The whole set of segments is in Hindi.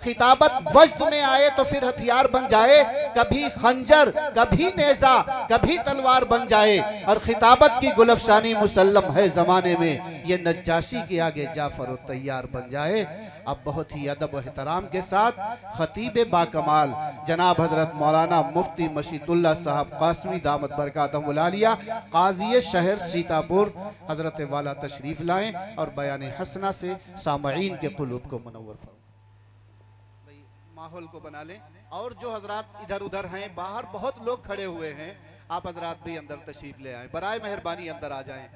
खिताबत वज्द में आए तो फिर हथियार बन जाए, कभी खंजर, कभी नेजा, कभी तलवार बन जाए। और खिताबत की गुलफशानी मुसल्लम है जमाने में, ये नज्जाशी के आगे जाफर तैयार बन जाए। अब बहुत ही अदब व एहतराम के साथ खतीब बाकमाल जनाब हजरत मौलाना मुफ्ती मशीदुल्लाह साहब कासमी दामत बरकातहुल आलिया काजी शहर सीतापुर हजरत वाला तशरीफ लाएं और बयान हसना से सामईन के कुलूब को मुनव्वर फरमाएं। माहौल को बना लें। और जो हजरात इधर उधर हैं, बाहर बहुत लोग खड़े हुए हैं, आप हजरात भी अंदर तशरीफ ले आए, बराए मेहरबानी अंदर आ जाएं।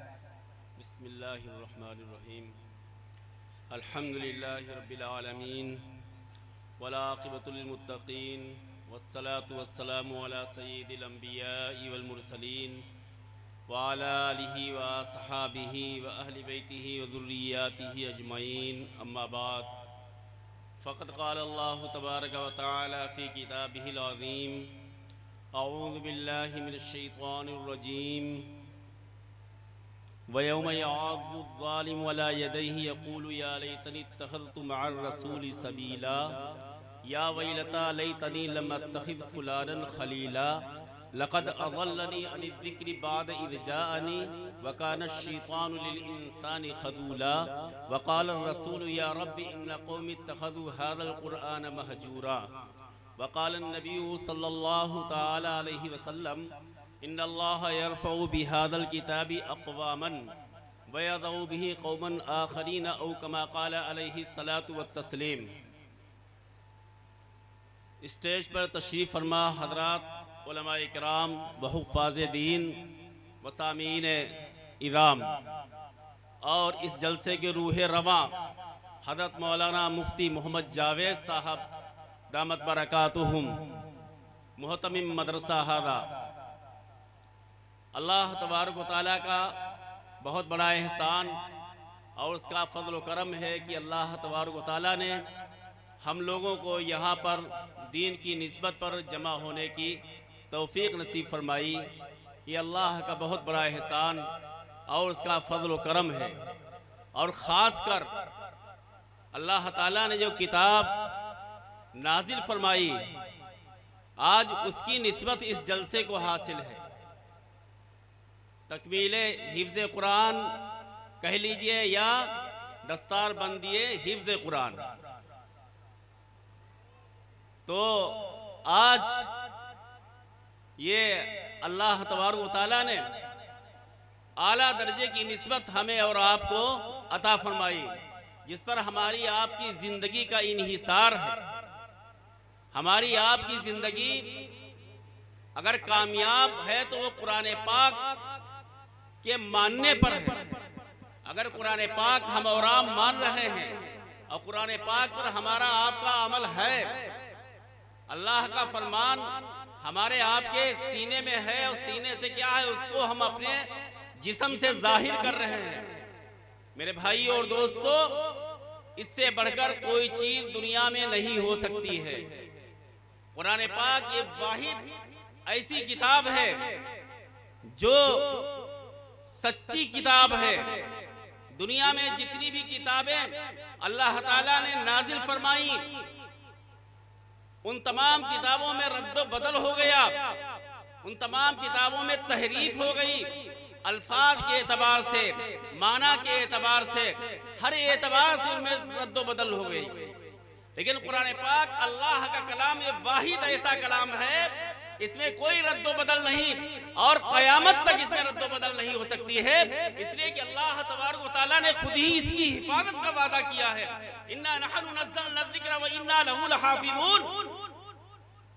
बिस्मिल्लाहिर्रहमानिर्रहीम। अल्हम्दुलिल्लाहि रब्बिल आलमीन वला आक़िबतुल लिल-मुत्तक़ीन वस्सलातु वस्सलामु अला सय्यिदिल अंबियाइ वल मुरसलीन व अला आलिहि व अस्हाबिहि व अहलि बैतिहि व ज़ुर्रिय्यातिहि अजमईन, अम्मा बाद। फ़क़द क़ाल अल्लाहु तबारक व तआला फ़ी किताबिहिल अज़ीम, अऊज़ु बिल्लाहि मिनश शैतानिर रजीम, व यौम यअज़्ज़ु ज़्ज़ालिमु अला यदैहि यक़ूलु या लैतनी इत्तख़ज़्तु मअर रसूलि सबीला या वैलता लैतनी लम अत्तख़िज़ फ़ुलानन ख़लीला लक़द अज़ल्लनी अनि ज़िक्रि बअद इज़ जाअनी व कान अश-शैतानु लिल इंसानि ख़ज़ूला व क़ाल ar-रसूलु या रब्बि इन्न क़ौमी इत्तख़ज़ू हाज़ल क़ुरआन महजूरा व क़ाल an-नबिय्यु सल्लल्लाहु तआला अलैहि वसल्लम इन्नल्लाह यरफ़उ बिहाज़ल किताबि अक़वामन व यज़उ बिही क़ौमन आख़रीन औ कमा क़ाल अलैहि सलातु व तस्लीम। स्टेज पर तशरीफ़ फरमा हज़रात उलमाए किराम व हुफ़्फ़ाज़े दीन व सामीन इज़ाम और इस जलसे के रूह रवां हज़रत मौलाना मुफ्ती मोहम्मद जावेद साहब दामत बरकातुहुम मुहतमिम मदरसा हादा। अल्लाह तबारक व तआला का बहुत बड़ा एहसान और उसका फ़ज़ल व करम है कि अल्लाह तबारक व तआला ने हम लोगों को यहाँ पर दीन की निस्बत पर जमा होने की तौफ़ीक़ नसीब फरमाई। ये अल्लाह का बहुत बड़ा एहसान और उसका फ़ज़ल व करम है। और ख़ास कर अल्लाह ताला ने जो किताब नाजिल फरमाई, आज उसकी निस्बत इस जलसे को हासिल है। तकमीले हिफ्ज़ कुरान कह लीजिए या दस्तार बंदिए हिफ्ज़ कुरान। तो आज ये अल्लाह तबारक व तआला ने आला दर्जे की निस्बत हमें और आपको अता फरमाई, जिस पर हमारी आपकी ज़िंदगी का इन्हिसार है। हमारी आपकी ज़िंदगी अगर कामयाब है तो वो कुरान पाक के मानने पर है। अगर कुरान पाक हम और आप मान रहे हैं और कुरान पाक पर हमारा आपका अमल है, अल्लाह का फरमान हमारे आपके सीने में है और सीने से क्या है उसको हम अपने जिस्म से जाहिर कर रहे हैं। मेरे भाई और दोस्तों, इससे बढ़कर कोई चीज दुनिया में नहीं हो सकती है। कुरान पाक ये वाहिद ऐसी किताब है जो सच्ची किताब है। दुनिया में जितनी भी किताबें अल्लाह ताला ने नाजिल फरमाई, उन तमाम किताबों में रद्द बदल हो गया, उन तमाम किताबों में तहरीफ हो गई। अल्फाज के एतबार से, माना के एतबार से, हर एतबार से उनमें रद्द बदल हो गई। लेकिन कुरान पाक अल्लाह का कलाम ये वाहिद ऐसा कलाम है, इसमें कोई रद्दो बदल नहीं और क़यामत तक इसमें रद्दो बदल नहीं हो सकती है। इसलिए कि अल्लाह तबारक व तआला ने खुद ही इसकी हिफाजत का वादा किया है। इन्ना नहनु नज़्ज़लना ज़िक्रा व इन्ना लहू लहाफ़िज़ून।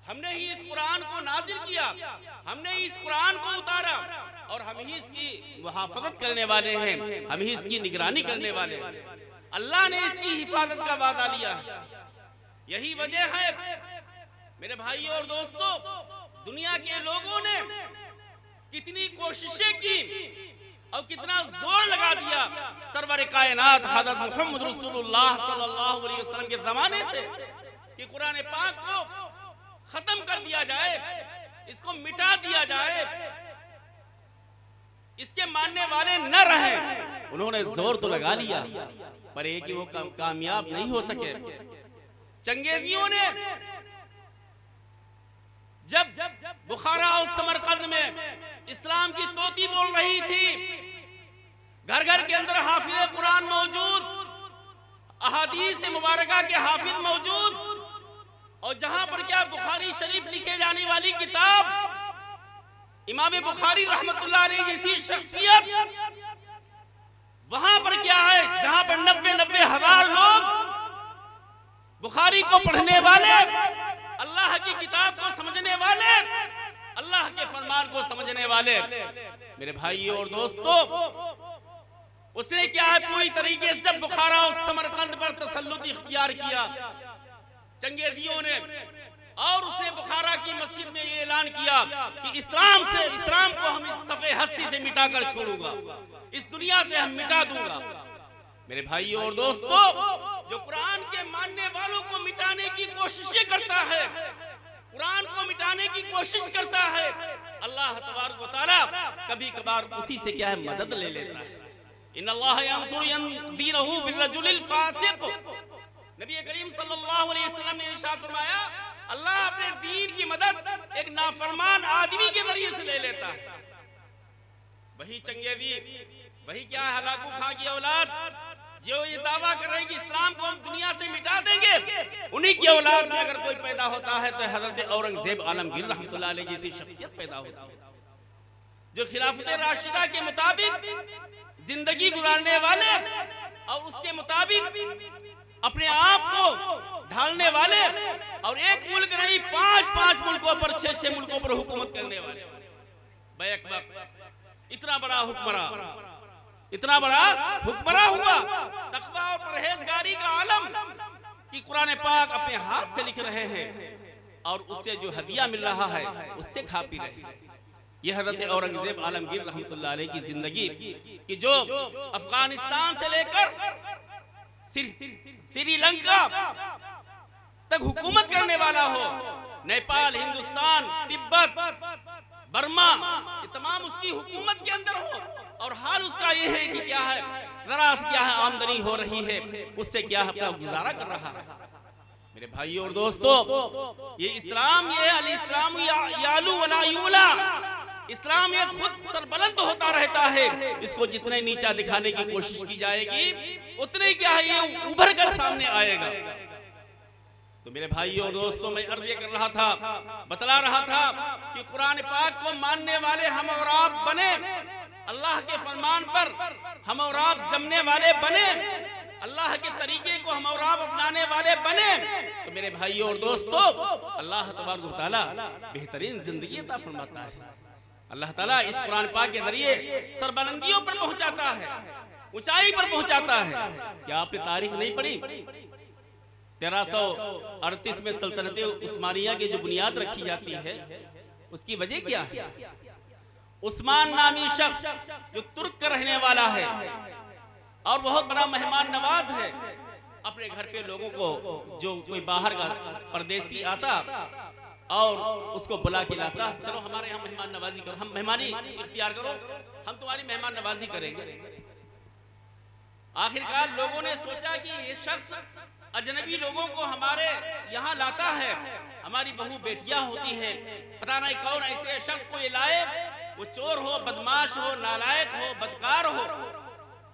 हमने ही इस कुरान को नाजिल किया, हमने ही इस कुरान को उतारा और हम ही इसकी मुहाफ़ज़त करने वाले हैं, हम ही इसकी निगरानी करने वाले हैं। अल्लाह ने इसकी हिफाजत का वादा लिया है। यही वजह है मेरे भाई और दोस्तों, दुनिया के लोगों ने कितनी कोशिशें की और कितना जोर लगा दिया सरवर कायनात हज़रत मुहम्मद रसूलुल्लाह सल्लल्लाहु अलैहि वसल्लम के जमाने से कि कुरान पाक को खत्म कर दिया जाए, इसको मिटा दिया जाए, इसके मानने वाले न रहे। उन्होंने जोर तो लगा लिया पर एक ही वो कामयाब नहीं हो सके। चंगेजियों ने जब बुखारा और समरकंद में इस्लाम की तोती बोल रही थी, घर घर के अंदर हाफिज कुरान मौजूद, अहादीस मुबारका के हाफिज मौजूद, और जहां पर क्या बुखारी शरीफ लिखे जाने वाली किताब, इमाम बुखारी रहमतुल्लाह अलैह जैसी शख्सियत, वहां पर क्या है जहां पर 90 हजार लोग बुखारी को पढ़ने वाले, अल्लाह की किताब को समझने वाले, अल्लाह के फरमान को समझने वाले, मेरे भाइयों और दोस्तों, उसने क्या है पूरी तरीके से बुखारा और समरकंद पर तसल्लुत इख्तियार किया चंगेजियों ने, और उसने बुखारा की मस्जिद में ये ऐलान किया कि इस्लाम को हम इस सफ़े हस्ती से मिटाकर छोड़ूंगा, इस दुनिया से हम मिटा दूंगा। मेरे भाइयों और दोस्तों, जो कुरान के मानने वालों को मिटाने की कोशिश करता है, कुरान को मिटाने की कोशिश करता है, अल्लाह तबारक व तआला कभी कभार उसी से क्या है मदद ले लेता है। इन्नल्लाह यंसुरु दीनहु बिर्रजुलिल फासिक, नबी करीम सल्लल्लाहु अलैहि वसल्लम ने इरशाद फरमाया, अल्लाह अपने दीन की मदद एक नाफरमान आदमी के जरिए से ले लेता है। वही चंगेजी, वही क्या है हलाकू खां की औलाद, जो ये दावा कर रहे हैं कि इस्लाम को हम दुनिया से मिटा देंगे, उन्हीं की औलाद में अगर कोई पैदा होता है तो हजरत औरंगजेब आलमगीर रहमतुल्लाह अलैह जैसी शख्सियत पैदा होती है, जो खिलाफत राशिदा के मुताबिक जिंदगी गुजारने वाले और उसके मुताबिक अपने आप को ढालने वाले, और एक मुल्क नहीं 5 मुल्कों पर 6 मुल्कों पर हुकूमत करने वाले, बैक वक्त इतना बड़ा हुक्मरान हुआ, तकवा और परहेजगारी का आलम कि कुरान पाक अपने हाथ से लिख रहे हैं और उससे जो हदिया मिल रहा है उससे खा पी रहे हैं। यह हजरत औरंगजेब आलमगीर रहमतुल्लाह अलैह की जिंदगी कि जो अफगानिस्तान से लेकर श्रीलंका तक हुकूमत करने वाला हो, नेपाल, हिंदुस्तान, तिब्बत, बर्मा, ये तमाम उसकी हुकूमत के अंदर हो, और हाल उसका ये है कि क्या है ज़राअत क्या है आमदनी हो रही है, उससे क्या है अपना गुजारा कर रहा है। मेरे भाइयों और दोस्तों, ये इस्लाम, ये अल इस्लाम यालू वला यूला, इस्लाम ये खुद सरबलंद होता रहता है, इसको जितने नीचा दिखाने की कोशिश की जाएगी उतने क्या है ये उभर कर सामने आएगा। तो मेरे भाइयों और दोस्तों, मैं अर्ज ये कर रहा था, बतला रहा था कि कुरान पाक को मानने वाले हम और आप बने, अल्लाह के फरमान पर हम और आप जमने वाले बने, अल्लाह के तरीके को हम और आप अपनाने वाले बने, तो मेरे भाइयों और दोस्तों, अल्लाह तबारक व तआला बेहतरीन जिंदगी अता फरमाता है। अल्लाह ताला इस कुरान पाक के जरिए सरबलंदियों पर पहुंचाता है, ऊंचाई पर पहुंचाता है। क्या आपने तारीख नहीं पढ़ी? 1338 में सल्तनत उस्मानिया की जो बुनियाद रखी जाती है, उसकी वजह क्या है? उस्मान नामी शख्स जो तुर्क का रहने वाला है और बहुत बड़ा मेहमान नवाज है, अपने घर पे लोगों को जो कोई बाहर का परदेसी आता और उसको बुला के लाता, चलो हमारे यहाँ मेहमान नवाजी करो, हम मेहमानी इख्तियार करो, हम तुम्हारी मेहमान नवाजी करेंगे। आखिरकार लोगों ने सोचा कि ये शख्स अजनबी लोगों को हमारे यहाँ लाता है, हमारी बहू बेटियां होती हैं, पता नहीं कौन ऐसे शख्स को ये लाए, वो चोर हो, बदमाश हो, नालायक हो, बदकार हो,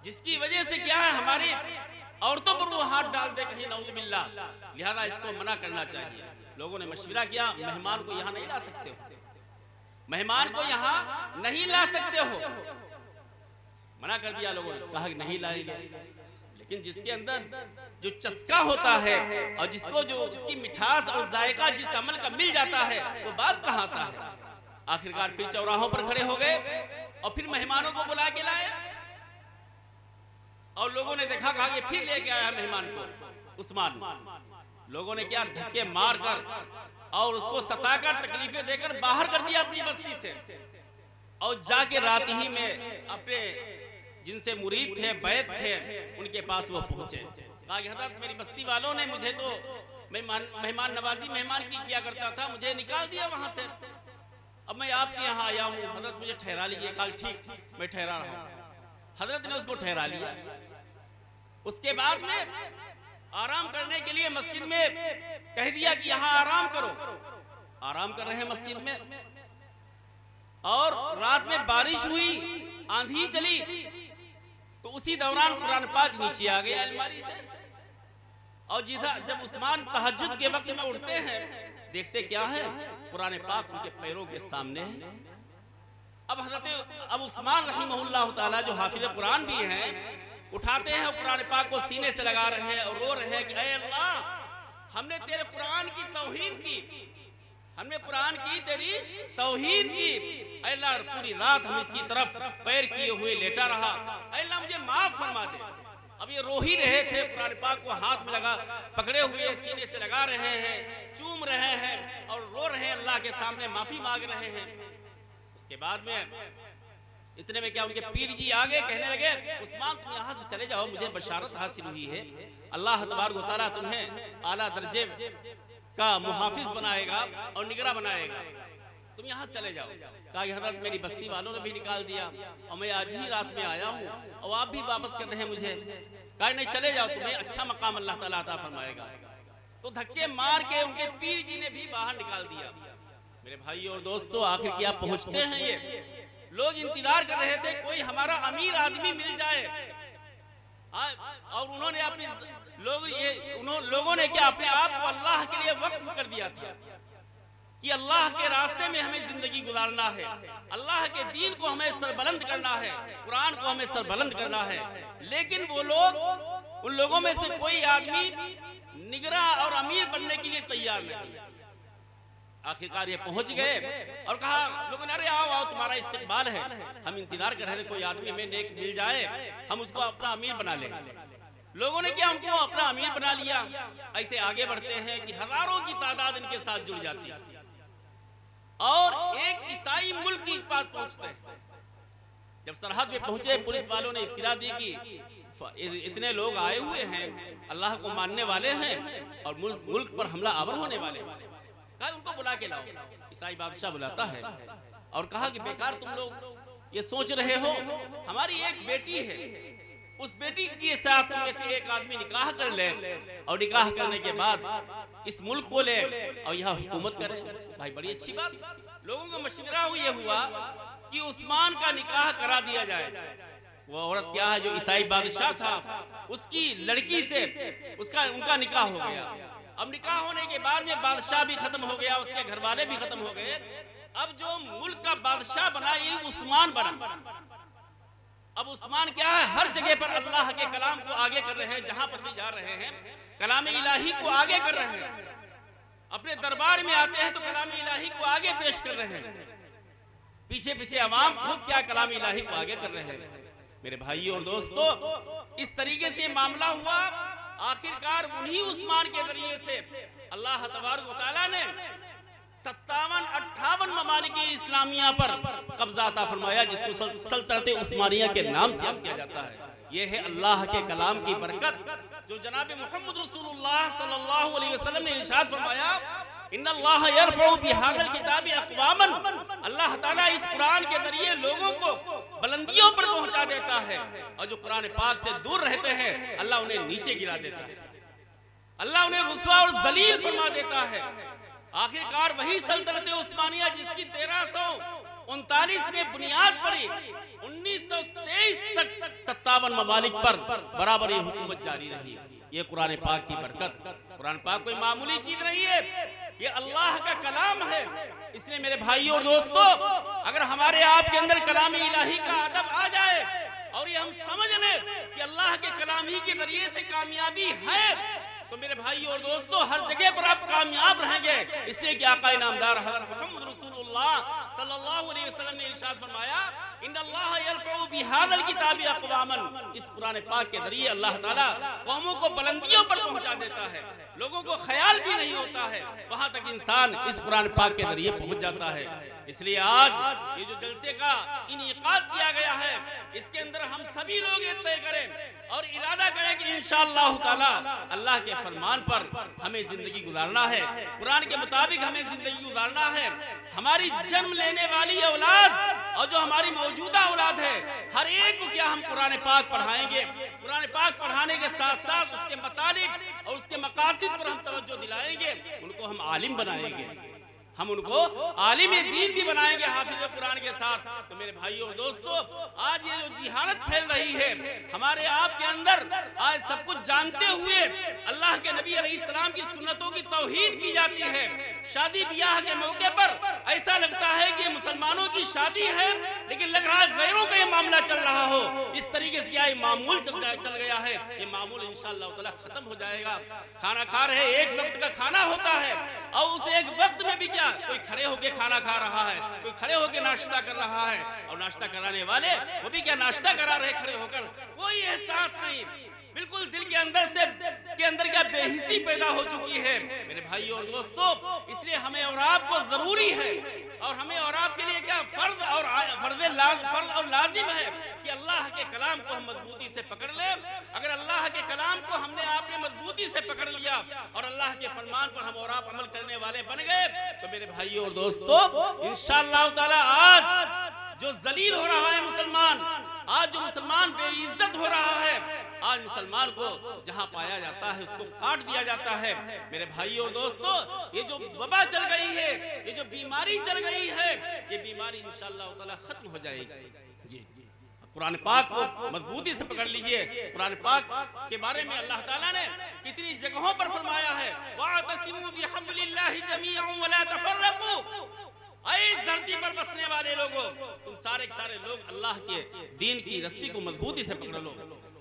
जिसकी वजह से क्या है हमारी औरतों पर वो हाथ डाल दे कहीं नऊज़ुबिल्लाह, लिहाजा इसको मना करना चाहिए। लोगों ने मशवरा किया, मेहमान को यहाँ नहीं ला सकते हो, मेहमान को यहाँ नहीं ला सकते हो, मना कर दिया लोगों ने, कहा कि नहीं लाएंगे। लेकिन जिसके अंदर जो चस्का होता है और जिसको जो उसकी मिठास और जायका जिस अमल का मिल जाता है, वो बात कहाँ आता है। आखिरकार फिर चौराहों पर खड़े हो गए और फिर मेहमानों को बुला के लाए, और लोगों ने देखा, कहा कि फिर लेके आया मेहमान को उस्मान। लोगों ने क्या धक्के मारकर और उसको सताकर तकलीफें देकर बाहर कर दिया अपनी बस्ती से, और जाके रात ही में अपने जिनसे मुरीद थे, बैत थे, उनके पास वो पहुंचे। कहा कि हज़रत मेरी बस्ती वालों ने मुझे तो मेहमान नवाजी मेहमान की किया करता था, मुझे निकाल दिया वहां से, अब मैं आपके यहाँ आया हूँ, हज़रत मुझे ठहरा लीजिए। कहा ठीक, मैं ठहरा रहा हूँ। हज़रत ने उसको ठहरा लिया। उसके बाद में आराम करने के लिए मस्जिद में कह दिया कि यहाँ आराम करो। आराम कर रहे हैं मस्जिद में, और रात में बारिश हुई, आंधी चली, तो उसी दौरान कुरान पाक नीचे आ गया अलमारी से। और जब उस्मान तहज्जुद के वक्त में उठते हैं, देखते क्या है, कुरान पाक उनके पैरों के सामने है। अब उस्मान रहीमहुल्लाह ताला जो हाफिज कुरान भी हैं, उठाते हैं कुरान पाक को सीने से लगा रहे हैं और रो रहे हैं कि ऐ अल्लाह, हमने तेरे कुरान की तौहीन की, हमने कुरान की तेरी तौहीन की। अल्लाह पूरी रात हम इसकी तरफ पैर किए हुए लेटा रहा, अल्लाह मुझे माफ फरमा दे। अब ये रो ही रहे थे, कुरान पाक को हाथ में लगा पकड़े हुए सीने से लगा रहे हैं, चूम रहे हैं और रो रहे हैं, अल्लाह के सामने माफी मांग रहे हैं। उसके बाद में इतने में क्या उनके पीर जी आगे कहने लगे, उस्मान तुम यहाँ से चले जाओ, मुझे बशारत हासिल हुई है, अल्लाह तबारक व तआला तुम्हें आला दर्जे का मुहाफिज बनाएगा और निगरान बनाएगा, तुम यहाँ से चले जाओ। कहा कि हजरत मेरी बस्ती वालों ने भी निकाल दिया और मैं आज ही रात में आया हूँ और आप भी वापस कर रहे हैं मुझे। कहा नहीं चले जाओ, तुम्हें अच्छा मकाम अल्लाह ताला अता फरमाएगा। तो धक्के मार के उनके पीर जी ने भी बाहर निकाल दिया। मेरे भाई और दोस्तों, आखिर क्या पहुंचते हैं ये लोग, इंतजार कर रहे थे कोई हमारा अमीर आदमी मिल जाए, और उन्होंने अपने लोगों ने क्या अपने आप को अल्लाह के लिए वक्फ कर दिया था कि अल्लाह के रास्ते में हमें जिंदगी गुजारना है, अल्लाह के दीन को हमें सरबलंद करना है, कुरान को हमें सरबलंद करना है। लेकिन वो लोग, उन लोगों में से कोई आदमी निगरा और अमीर बनने के लिए तैयार नहीं। आखिरकार ये पहुंच गए और कहा लोगों ने, अरे आओ आओ, तुम्हारा इस्तेकबाल है, हम इंतजार कर रहे थे कोई आदमी हमें नेक मिल जाए, हम उसको अपना अमीर बना लेंगे। लोगों ने क्या उनको अपना अमीर बना लिया। ऐसे आगे बढ़ते हैं कि हजारों की तादाद इनके साथ जुड़ जाती है और एक ईसाई मुल्क के पास पहुंचते हैं। जब सरहद में पहुंचे, पुलिस वालों ने इत्तला दी कि इतने लोग आए हुए हैं, अल्लाह को मानने वाले हैं और मुल्क पर हमला आवर होने वाले हैं। कहा उनको बुला के लाओ। ईसाई बादशाह बुलाता है और कहा कि बेकार तुम लोग ये सोच रहे हो, हमारी एक बेटी है, उस बेटी के साथ में से एक आदमी निकाह कर ले और निकाह करने के बाद इस मुल्क को ले और यहाँ हुकूमत करे। भाई बड़ी अच्छी बात। लोगों का मशवरा ये हुआ कि उस्मान का निकाह करा दिया जाए। वो औरत क्या है, जो ईसाई बादशाह था, उसकी लड़की से उनका निकाह हो गया। अब निकाह होने के बाद में बादशाह भी खत्म हो गया, उसके घर वाले भी खत्म हो गए। अब जो मुल्क का बादशाह बना ये उस्मान बना। अब उस्मान क्या है, हर जगह पर अल्लाह के कलाम को आगे कर रहे हैं, जहां पर भी जा रहे हैं कलाम इलाही को आगे कर रहे हैं। अपने दरबार में आते हैं तो कलाम इलाही को आगे पेश कर रहे हैं, पीछे पीछे अवाम खुद क्या कलाम इलाही को आगे कर रहे हैं। मेरे भाइयों और दोस्तों, इस तरीके से मामला हुआ। आखिरकार उन्हीं उस्मान के जरिए से अल्लाह तबारक व तआला ने 57-58 ममालिक इस्लामिया पर कब्जा अता फरमाया, जिसको सल्तनत उस्मानिया के नाम से याद किया जाता है। यह है अल्लाह के कलाम की बरकत, जो जनाब मोहम्मद रसूलुल्लाह सल्लल्लाहु अलैहि वसल्लम ने इरशाद फरमाया, इन्नल्लाह यरफ़उ बिहाज़ल किताबि अक़वामन, अल्लाह ताला इस कुरान के जरिए लोगों को बुलंदियों पर पहुंचा देता है, और जो कुरान पाक से दूर रहते हैं अल्लाह उन्हें नीचे गिरा देता है, अल्लाह उन्हें रुसवा और जलील फरमा देता है। आखिरकार वही सल्तनत उस्मानिया जिसकी 1339 में बुनियाद पड़ी, 1923 तक 57 ममालिक पर बराबर ये हुकूमत जारी रही। ये कुरान पाक की बरकत। कुरान पाक कोई मामूली चीज नहीं है, ये अल्लाह का कलाम है। इसलिए मेरे भाइयों और दोस्तों, अगर हमारे आपके अंदर कलाम इलाही का अदब आ जाए और ये हम समझ लें कि अल्लाह के कलाम ही के जरिए से कामयाबी है, तो मेरे भाइयों और दोस्तों हर जगह पर आप कामयाब रहेंगे। इसलिए कि आका नामदार हज़रत मोहम्मद रसूलुल्लाह सल्लल्लाहु अलैहि वसल्लम ने इरशाद फरमाया, इन्नल्लाह यरफ़उ बिहाज़ल किताबि अक़वामन, इस कुरान पाक के जरिए अल्लाह ताला कौमों को बुलंदियों पर पहुंचा देता है। लोगों को ख्याल भी नहीं होता है, वहां तक इंसान इस कुरान पाक के जरिए पहुंच जाता है। इसलिए आज ये जो जलसे का इनेकाद किया गया है, इसके अंदर हम सभी लोग ये तय करें और इरादा करें कि इंशाअल्लाह ताला अल्लाह के फरमान पर हमें जिंदगी गुजारना है, कुरान के मुताबिक हमें जिंदगी गुजारना है। हमारी जन्म लेने वाली औलाद और जो हमारी मौजूदा औलाद है, हर एक को क्या हम कुरान पाक पढ़ाएंगे, कुरान पाक पढ़ाने के साथ साथ उसके मतालिब और उसके मकासिद पर हम तवज्जो दिलाएंगे, उनको हम आलिम बनाएंगे, हम उनको आलिम दीन भी बनाएंगे हाफिज कुरान के साथ। तो मेरे भाइयों और दोस्तों, आज ये जो जिहालत फैल रही है हमारे आपके अंदर, आज सब कुछ जानते हुए अल्लाह के नबी अलैहिस्सलाम की सुन्नतों की तौहीन की जाती है। शादी ब्याह के मौके पर ऐसा लगता है कि मुसलमानों की शादी है, लेकिन लग रहा है गैरों का ये मामला चल रहा हो। इस तरीके से क्या मामूल चल गया है, ये मामूल इंशाअल्लाह ताला खत्म हो जाएगा। खाना खा रहे, एक वक्त का खाना होता है और उस एक वक्त में भी क्या कोई खड़े होके खाना खा रहा है, कोई खड़े होके नाश्ता कर रहा है, और नाश्ता कराने वाले वो भी क्या नाश्ता करा रहे खड़े होकर, कोई एहसास नहीं। बिल्कुल दिल के अंदर क्या बेहिसी पैदा हो चुकी है मेरे भाइयों और दोस्तों। इसलिए हमें और आपको जरूरी है, और हमें और आपके लिए क्या फर्ज और लाजिम है कि अल्लाह के कलाम को हम मजबूती से पकड़ ले। अगर अल्लाह के कलाम को हमने आपने मजबूती से पकड़ लिया और अल्लाह के फरमान पर हम और आप अमल करने वाले बन गए, तो मेरे भाइयों और दोस्तों इंशाअल्लाह ताला आज जो जलील हो रहा है मुसलमान, आज जो मुसलमान बेइज्जत हो रहा है, आज मुसलमान को जहां पाया जाता है उसको काट दिया जाता है। मेरे भाइयों और दोस्तों, ये जो वबा चल गई है, ये जो बीमारी चल गई है, ये बीमारी इंशाअल्लाह ताला खत्म हो जाएगी। कुरान पाक को मजबूती से पकड़ लीजिए। कुरान पाक के बारे में अल्लाह ताला ने कितनी जगहों पर फरमाया है, वातसिमू बिहब्लिल्लाहि जमीअन वला तफर्रकू। इस धरती पर बसने वाले लोगों, तुम सारे के सारे लोग अल्लाह के दीन की रस्सी को मजबूती से पकड़ लो,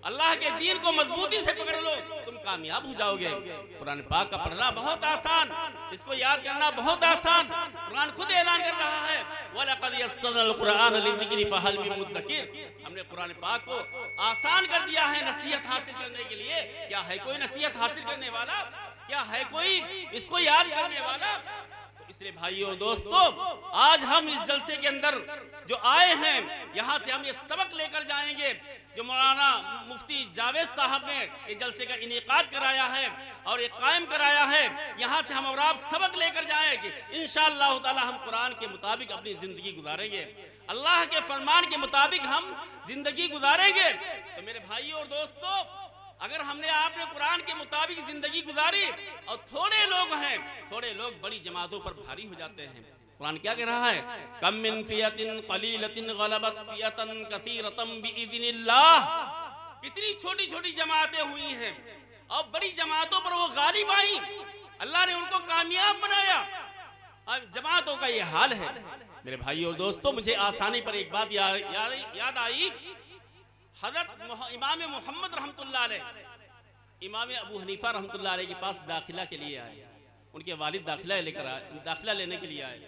अल्लाह के दीन को मजबूती से पकड़ लो, तुम कामयाब हो जाओगे। कुरान पाक का पढ़ना बहुत आसान, इसको याद करना बहुत आसान। कुरान खुद ऐलान कर रहा है, वलक़द यस्सरनल कुरान लिज़िक्रि फहल मिन मुद्दकिर। हमने कुरान पाक को आसान कर दिया है नसीहत हासिल करने के लिए। क्या है कोई नसीहत हासिल करने वाला? क्या है कोई इसको याद करने वाला? इसलिए भाइयों दोस्तों, आज हम इस जलसे के अंदर जो आए हैं, यहाँ से हम ये सबक लेकर जाएंगे जो मौलाना मुफ्ती जावेद साहब ने ये जलसे का इनेकाद कराया है और ये कायम कराया है। यहाँ से हम और आप सबक लेकर जाएंगे इंशाअल्लाह ताला। हम कुरान के मुताबिक अपनी जिंदगी गुजारेंगे, अल्लाह के फरमान के मुताबिक हम जिंदगी गुजारेंगे। तो मेरे भाइयों और दोस्तों, अगर हमने आपने कुरान के मुताबिक जिंदगी गुजारी और थोड़े लोग हैं, थोड़े लोग बड़ी जमातों पर भारी हो जाते हैं। कुरान क्या कह रहा है, कम मिन फियतिन कलीलतिन गलबत फियतन कसीरतन बिइज़्निल्लाह। कितनी छोटी छोटी जमातें हुई हैं और बड़ी जमातों पर वो गालिब आई, अल्लाह ने उनको कामयाब बनाया। अब जमातों का ये हाल है। मेरे भाइयों और दोस्तों, मुझे आसानी पर एक बात याद आई। हज़रत इमाम मोहम्मद रहमतुल्लाह अलैह, इमाम अबू हनीफा रहमतुल्लाह अलैह के पास दाखिला के लिए आए। उनके वालिद दाखिला लेने के लिए आए।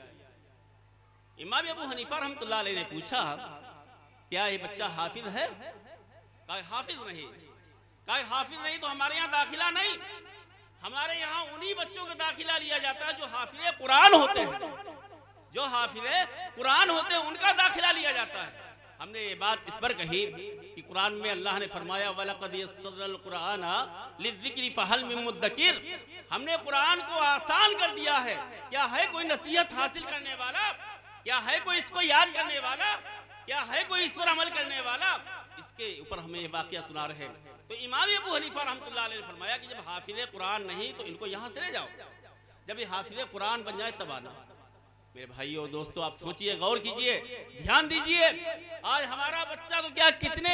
इमाम अबू हनीफा रहमतुल्लाह अलैह ने पूछा, क्या ये बच्चा हाफिज है? कहा हाफिज नहीं। कहा हाफिज नहीं तो हमारे यहाँ दाखिला नहीं, हमारे यहाँ उन्हीं बच्चों का दाखिला लिया जाता है जो हाफिज कुरान होते हैं, जो हाफिज कुरान होते हैं उनका दाखिला लिया जाता है। हमने ये बात इस पर कही कि कुरान में अल्लाह ने फरमाया, वलक़द यस्सरनल कुरान लिज़िक्रि फहल मिन मुद्दकिर। हमने कुरान को आसान कर दिया है। क्या है कोई नसीहत हासिल करने वाला? क्या है कोई इसको याद करने वाला? क्या है कोई इस पर अमल करने वाला? इसके ऊपर हमें ये वाक़या सुना रहे हैं। तो इमाम अबू हनीफा रहमतुल्लाह अलैह ने फरमाया कि जब हाफिज़ कुरान नहीं तो इनको यहाँ से ले जाओ, जब ये हाफिज़ कुरान बन जाए तब आना। मेरे भाइयों और दोस्तों, आप सोचिए, गौर कीजिए, ध्यान दीजिए। आज हमारा बच्चा तो क्या, कितने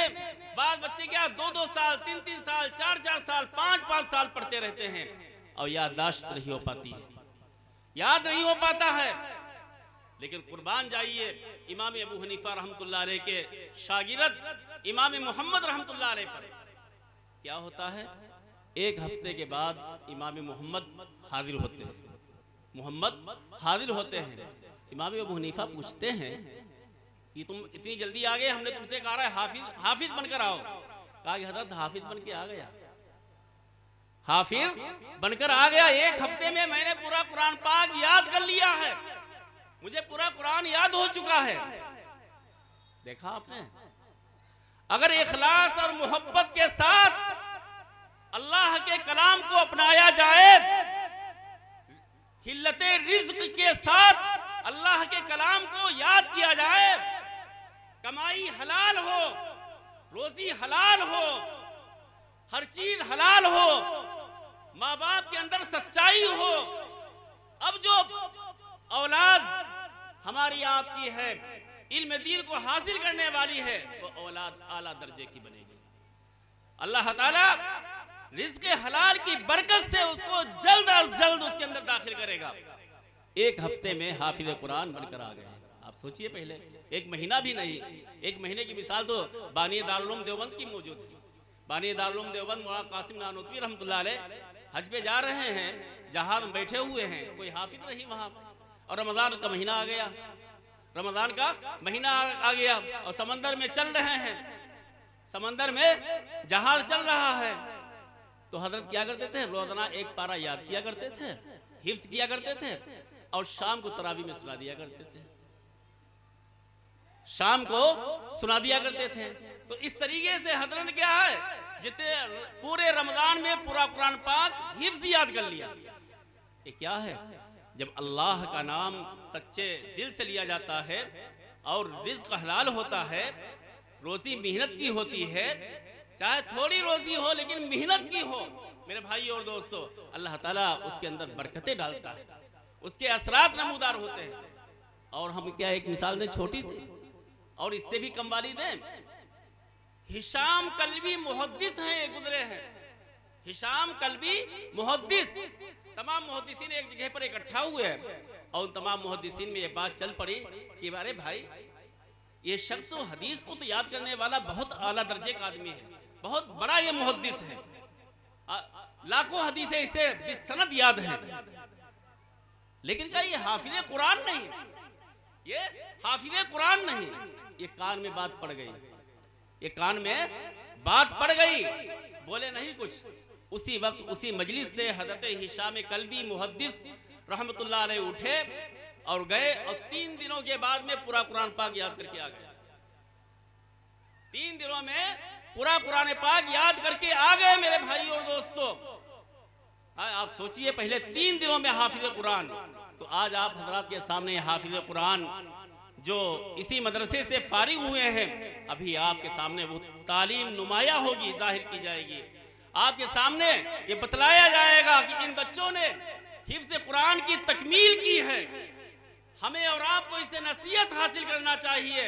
बाद बच्चे क्या 2-2 साल, 3-3 साल, 4-4 साल, 5-5 साल पढ़ते रहते हैं और याददाश्त नहीं हो पाती है, याद नहीं हो पाता है। लेकिन कुर्बान जाइए इमाम अबू हनीफा रहमतुल्लाह अलैह के शागिर्द इमाम मोहम्मद रहमतुल्लाह अलैह पर क्या होता है। एक हफ्ते के बाद इमाम मोहम्मद हाजिर होते हैं, मोहम्मद हाजिर होते हैं। इमाम अबू हनीफा पूछते हैं कि तुम इतनी जल्दी आ गए, हमने तुमसे कहा है हाफिज बनकर आओ। कहा कि हजरत हाफिज बन के आ गया, हाफिज बनकर आ गया। एक हफ्ते में मैंने पूरा कुरान पाक याद कर लिया है, मुझे पूरा कुरान याद हो चुका है। देखा आपने, अगर इखलास और मोहब्बत के साथ अल्लाह के कलाम को अपनाया जाए, हिल्लते रिज्क के साथ अल्लाह के कलाम को याद किया जाए, कमाई हलाल हो, रोजी हलाल हो, हर चीज हलाल हो, माँ बाप के अंदर सच्चाई हो। अब जो औलाद हमारी आपकी है, इल्म दीन को हासिल करने वाली है, वो औलाद आला दर्जे की बनेगी। अल्लाह ताला रिज़्क़ हलाल की बरकत से उसको जल्द अज जल्द उसके अंदर दाखिल करेगा। एक हफ्ते में हाफिज कुरान बनकर आ गए। आप सोचिए, पहले एक महीना भी नहीं, एक महीने की मिसाल तो बानी दारुल उलूम देवबंद की मौजूद है। बानी दारुल उलूम देवबंद मौलाना कासिम नानोतवी रहमतुल्लाह अलैह हज पे जा रहे हैं, जहाज में बैठे हुए हैं, कोई हाफिज नहीं वहां, और रमजान का महीना आ गया, रमजान का महीना आ गया और समंदर में चल रहे हैं, समंदर में जहाज चल रहा है। तो हजरत क्या करते थे, रोजाना एक पारा याद किया करते थे, हिफ्ज किया करते थे, और शाम को तरावी में सुना दिया करते थे, शाम को सुना दिया करते थे। तो इस तरीके से हजरत क्या है, जितने पूरे रमजान में पूरा कुरान पाक हिफ्ज याद कर लिया। ये क्या है, जब अल्लाह का नाम सच्चे दिल से लिया जाता है और रिज़्क़ हलाल होता है, रोजी मेहनत की होती है, चाहे थोड़ी रोजी हो लेकिन मेहनत की हो, मेरे भाई और दोस्तों, अल्लाह ताला उसके अंदर बरकतें डालता है, उसके असरात नमूदार होते हैं। और हम क्या एक मिसाल दें छोटी सी, और इससे भी कम वाली दें। हिशाम कल्बी मुहद्दिस हैं, गुजरे हैं, हिशाम कल्बी मुहद्दिस। तमाम मुहद्दिसीन एक जगह पर इकट्ठा हुए और उन तमाम मुहद्दिसीन में ये बात चल पड़ी कि अरे भाई, ये शख्स तो हदीस को तो याद करने वाला बहुत आला दर्जे का आदमी है, बहुत बड़ा ये मुहद्दिस है, लाखों हदीसें इसे बिसनद याद है, लेकिन क्या ये हाफिज कुरान नहीं, ये हाफिज कुरान नहीं। ये कान में बात पड़ गई, ये कान में बात पड़ गई, बोले नहीं कुछ। उसी वक्त उसी मजलिस से हजरत हिशाम कल्बी मुहद्दिस रहमतुल्लाह अलैह उठे और गए, और 3 दिनों के बाद में पूरा कुरान पाक याद करके आ गए। 3 दिनों में पूरा कुरान पाक याद करके आ गए मेरे भाई और दोस्तों। आप सोचिए, पहले 3 दिनों में हाफिज कुरान। तो आज आप हजरात के सामने हाफिज कुरान जो इसी मदरसे से फारिग हुए हैं, अभी आपके सामने वो तालीम नुमाया होगी, जाहिर की जाएगी, आपके सामने ये बतलाया जाएगा कि इन बच्चों ने हिफ्ज़ कुरान की तकमील की है। हमें और आपको इससे नसीहत हासिल करना चाहिए,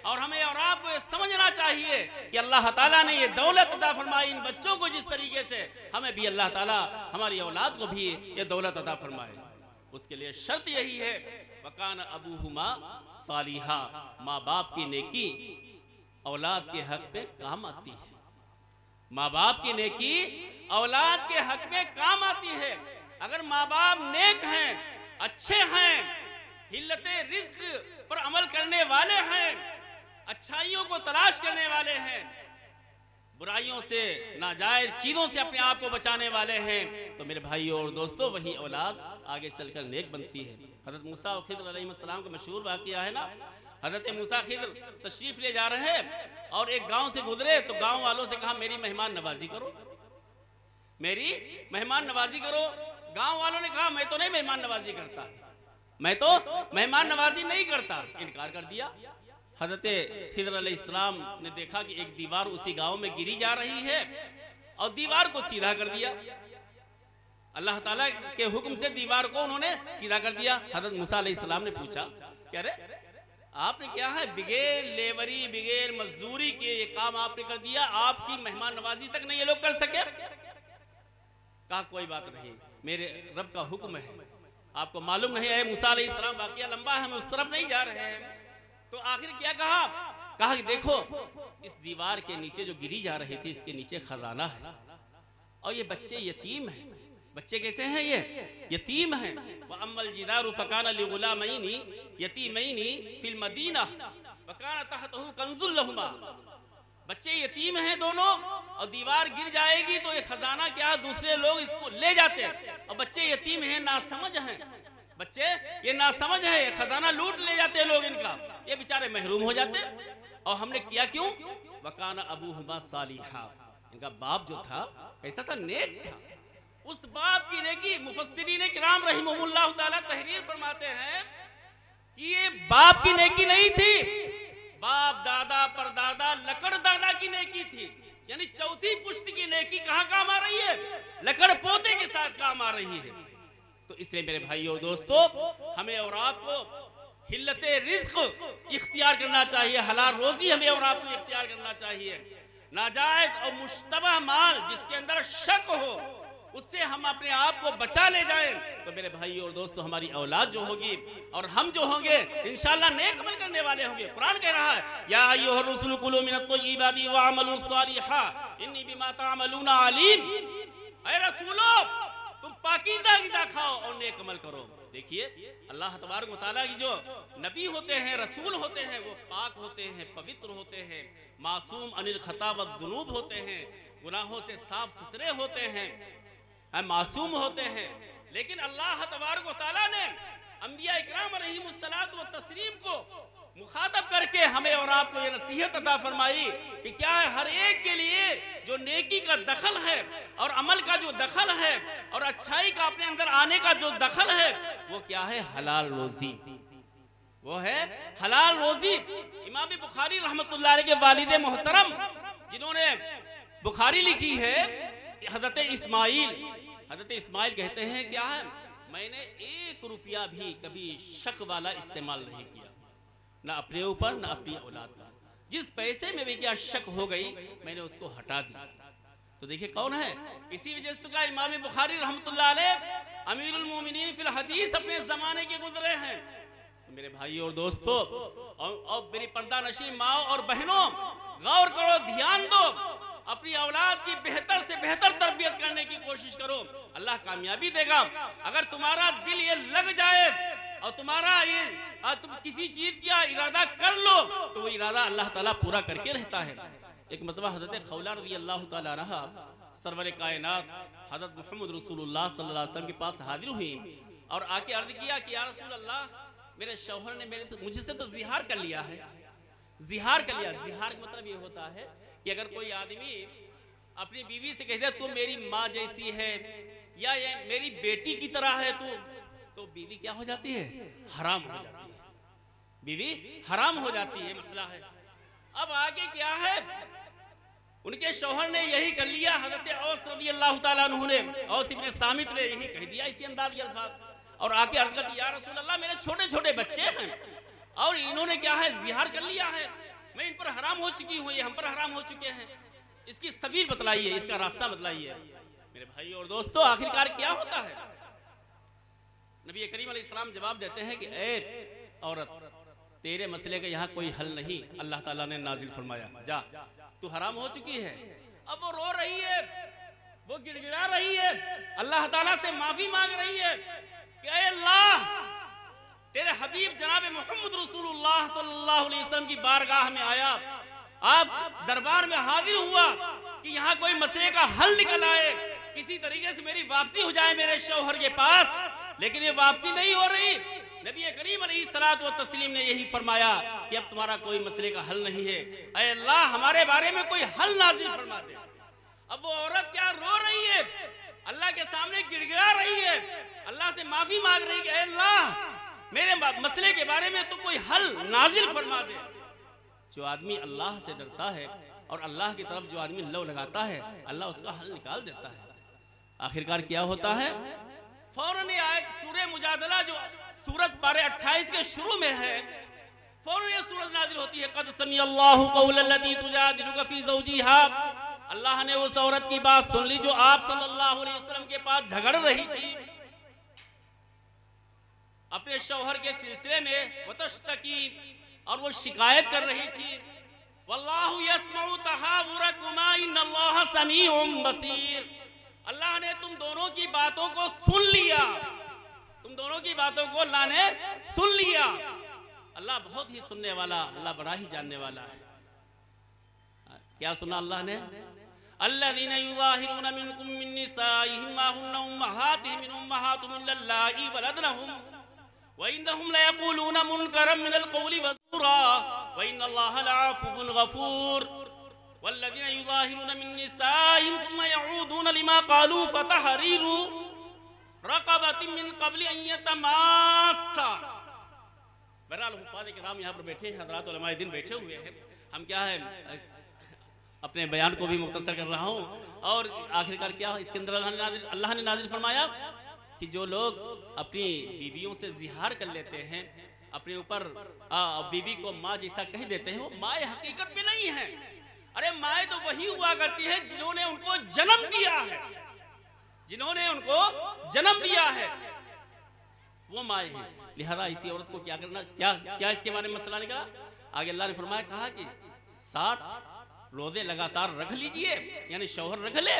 और हमें और आपको ये समझना चाहिए कि अल्लाह ताला ने ये दौलत अता फरमाई इन बच्चों को, जिस तरीके से हमें भी अल्लाह ताला हमारी औलाद को भी ये दौलत अता फरमाए। उसके लिए शर्त यही है, वकान अबूहुमा सालिहा, माँ बाप की नेकी औलाद के हक पे काम आती है। माँ बाप की नेकी औलाद के हक में काम आती है। अगर माँ बाप नेक हैं, अच्छे हैं, हिल्लते रिज़्क़ पर अमल करने वाले हैं, अच्छाइयों को तलाश करने वाले हैं, बुराइयों से, नाजायज चीजों से अपने आप को बचाने वाले हैं, तो मेरे भाइयों और दोस्तों, वही औलाद आगे चलकर नेक बनती है। हज़रत मूसा और खिद्र अलैहिस्सलाम का मशहूर वाक़या है ना। हज़रत मूसा खिद्र तशरीफ ले जा रहे हैं और एक गांव से गुजरे, तो गांव वालों से कहा मेरी मेहमान नवाजी करो, मेरी मेहमान नवाजी करो। गांव वालों ने कहा मैं तो नहीं मेहमान नवाजी करता, मैं तो मेहमान नवाजी नहीं करता, इनकार कर दिया। हज़रत खिद्र अलैहिस्सलाम ने देखा कि एक दीवार उसी गांव में गिरी जा रही है और दीवार को सीधा कर दिया। अल्लाह ताला के हुक्म से दीवार को उन्होंने सीधा कर दिया। हज़रत मूसा अलैहिस्सलाम ने पूछा क्या रे आपने क्या है, बिगैर लेवरी बिगैर मजदूरी के ये काम आपने कर दिया, आपकी मेहमान नवाजी तक नहीं ये लोग कर सके। कहा कोई बात नहीं, मेरे रब का हुक्म है, आपको मालूम नहीं है मूसा अलैहिस्सलाम, वाकया लंबा है, हम उस तरफ नहीं जा रहे हैं। तो आखिर क्या कहा, कहा कि देखो इस दीवार के नीचे जो गिरी जा रही थी, इसके नीचे खजाना है, और ये बच्चे यतीम हैं। बच्चे कैसे हैं, ये यतीम हैं। व अम्मल जिदारु फकाना लिगुलामैनी यतीमैनी फिल मदीना वकाना तहतहु कंजुल लहुमा। बच्चे यतीम हैं दोनों, और दीवार गिर जाएगी तो ये खजाना क्या दूसरे लोग इसको ले जाते हैं, और बच्चे यतीम हैं, नासमझ हैं, बच्चे ये नासमझ है, खजाना लूट ले जाते हैं लोग इनका, ये बेचारे महरूम हो जाते। और हमने किया क्यों, वकाना अबूहुमा सालिहा, इनका बाप जो था कैसा था, नेक था। उस बाप की नेकी मुफस्सिरीन किराम रहिमहुमुल्लाह ताला तहरीर फरमाते हैं कि ये बाप की नेकी नहीं थी, बाप दादा परदादा लकड़ दादा की नेकी थी। यानी चौथी पुश्त की नेकी कहाँ काम आ रही है? लकड़ पोते के साथ काम आ रही है। तो इसलिए मेरे भाई और दोस्तों, हमें और आपको हिल्लते रिज़्क़ इख्तियार करना चाहिए, हलाल रोजी हमें और आपको इख्तियार करना चाहिए। नाजायज और मुश्तबह माल जिसके अंदर शक हो, उससे हम अपने आप को बचा ले जाएं, तो मेरे भाई और दोस्तों हमारी औलाद जो होगी और हम जो होंगे इंशाअल्लाह नेक अमल करने वाले होंगे। कुरान कह रहा है, या अय्युहर रुसुल कुलू मिनत तय्यिबाति वअमलू सालिहा इन्नी बिमा तअमलूना अलीम। ऐ रसूलो, तुम पाकीज़ा ग़िज़ा खाओ और नेक अमल करो। देखिए, अल्लाह तबारक व तआला की जो नबी होते हैं, रसूल होते हैं, वो पाक होते हैं, पवित्र होते हैं, मासूम अनिल खता व जुनूब होते हैं, गुनाहों से साफ सुथरे होते हैं, मासूम होते हैं। लेकिन अल्लाह तबारक व तआला ने अंबिया इकराम अलैहिमुस्सलातु व तस्लीम को मुखातब करके हमें और आपको ये नसीहत अता फरमाई कि क्या है, हर एक के लिए जो नेकी का दखल है और अमल का जो दखल है और अच्छाई का अपने अंदर आने का जो दखल है, वो क्या है? हलाल रोजी। वो है हलाल रोजी। इमाम बुखारी रहमतुल्लाह अलैह के वालिद मोहतरम जिन्होंने बुखारी लिखी है, हज़रत इस्माइल कहते हैं, क्या है, मैंने 1 रुपया भी कभी शक वाला इस्तेमाल नहीं किया, ना अपने ऊपर ना अपनी औलाद पर। जिस पैसे में भी क्या शक हो गई, मैंने उसको हटा दिया। तो देखिए कौन है? इसी वजह से तो का इमाम बुखारी रहमतुल्लाह अलैह अमीरुल मोमिनीन फिल हदीस अपने जमाने के गुजरे हैं। तो मेरे भाई और दोस्तों और मेरी पर्दा नशी माओ और बहनों, गौर करो, ध्यान दो, अपनी औलाद की बेहतर से बेहतर तरबियत करने की कोशिश करो, अल्लाह कामयाबी देगा। अगर तुम्हारा दिल ये लग जाए और तुम्हारा ये तुम किसी चीज का इरादा कर लो, तो वो इरादा अल्लाह ताला पूरा करके रहता है। एक मतलब हज़रत खौला रज़ी अल्लाह ताला अन्हा सरवर कायनात हज़रत मोहम्मद रसूलुल्लाह सल्लल्लाहु अलैहि वसल्लम के पास हाजिर हुई और आके अर्ज किया कि या रसूल अल्लाह, मेरे शौहर ने मुझसे तो जिहार कर लिया है। जिहार कर लिया, जिहार का मतलब ये होता है कि अगर कोई आदमी अपनी बीवी से कहते तू मेरी माँ जैसी है या ये मेरी बेटी की तरह है तू, तो बीवी क्या हो जाती है? हराम हो जाती है, बीवी हराम हो जाती है, मसला है। अब आगे क्या है, उनके शौहर ने यही कर लिया। हज़रत औस रज़ी अल्लाह ताला अन्हु ने, औस इब्न सामित ने यही कह दिया इसी अंदाज के अल्फाज, और आके अर्ज कर दिया, या रसूल अल्लाह, मेरे छोटे छोटे बच्चे हैं और इन्होंने क्या है, जिहार कर लिया है, मैं इन पर हराम हो चुकी हूँ, ये हम पर हराम हो चुके हैं, इसकी सबील बतलाइए, इसका रास्ता बतलाइए। मेरे भाई और दोस्तों, आखिरकार क्या होता है? नबी करीम अलैहिस्सलाम जवाब देते हैं कि ए औरत, तेरे मसले का यहाँ कोई हल नहीं, अल्लाह ताला ने नाजिल फरमाया, जा तू हराम हो चुकी है। अब वो रो रही है, वो गिड़गिड़ा रही है, अल्लाह ताला से माफी मांग रही है कि ए अल्लाह, तेरे हबीब जनाब मोहम्मद रसूलुल्लाह सल्लल्लाहु अलैहि वसल्लम की बारगाह में आया, आप दरबार में हाजिर हुआ कि यहाँ कोई मसले का हल निकल आए, किसी तरीके से मेरी वापसी हो जाए मेरे शौहर के पास, लेकिन ये वापसी नहीं हो रही। नबी करीम अलैहिस्सलातु व तस्लीम ने यही फरमाया कि अब तुम्हारा कोई मसले का हल नहीं है, ऐ अल्लाह, हमारे बारे में कोई हल नाजिल फरमा दे। अब वो औरत क्या रो रही है, अल्लाह के सामने गिड़गिड़ा रही है, अल्लाह से माफी मांग रही है, अल्लाह, मेरे मसले के बारे में तो कोई हल नाजिल फरमा दे। जो आदमी अल्लाह से डरता है और अल्लाह की तरफ जो आदमी लव लगाता है, अल्लाह उसका हल निकाल देता है। आखिरकार क्या होता है? फौरन ये आयत सूरह मुजादला जो सूरत पारे 28 के शुरू में है, फौरन ये सूरत नाज़िल होती है, क़द समी अल्लाहु क़ौलल्लती तुजादिलुका फ़ी ज़ौजिहा। अल्लाह ने उस औरत की बात सुन ली जो आप सल्लल्लाहु अलैहि वसल्लम के पास झगड़ रही थी अपने शौहर के सिलसिले में, वतश्तकी, और वो शिकायत कर रही थी, वल्लाहु यस्मउ तहावुरकुमा इन्नल्लाह समीउम बसीर। अल्लाह ने तुम दोनों की बातों को सुन लिया, तुम दोनों की बातों को अल्लाह ने सुन लिया। अल्लाह बहुत ही सुनने वाला, अल्लाह बड़ा ही जानने वाला है। क्या सुना अल्लाह ने? अल्लज़ीना युज़ाहिरूना मिनकुम मिन निसाइहिम मा हुन्ना उम्महातिहिम मिन उम्महातिहिम अल्लाती वलदनहुम व इन्नहुम लयक़ूलूना मुनकरम मिनल क़ौलि वज़ूरा व इन्नल्लाहा लअफ़ुव्वुन गफ़ूर। वल्लज़ीना युज़ाहिरूना मिन निसाइहिम सुम्मा यऊदूना लिमा क़ालू फ़तहरीरु रक़बतिन मिन क़ब्लि अन यतमास्सा। बहरहाल हुफ़ाज़ किराम यहाँ पर बैठे हैं, हज़रात उलमाए दिन बैठे हुए हैं। हम क्या है, अपने बयान को भी मुख्तसर कर रहा हूँ। और आखिरकार क्या इसके अंदर अल्लाह ने नाज़िल फरमाया कि जो लोग अपनी बीवियों से जिहार कर लेते हैं, अपने ऊपर बीवी को माँ जैसा कह देते हैं, वो माँ हकीकत में नहीं है। अरे माँ तो वही हुआ करती है जिन्होंने उनको जन्म दिया है, जिन्होंने उनको जन्म दिया है, वो माँ है। लिहाजा इसी औरत को क्या करना, क्या इसके बारे में मसला निकला। आगे अल्लाह ने फरमाया, कहा कि 60 रोजे लगातार रख लीजिए, यानी शौहर रख ले,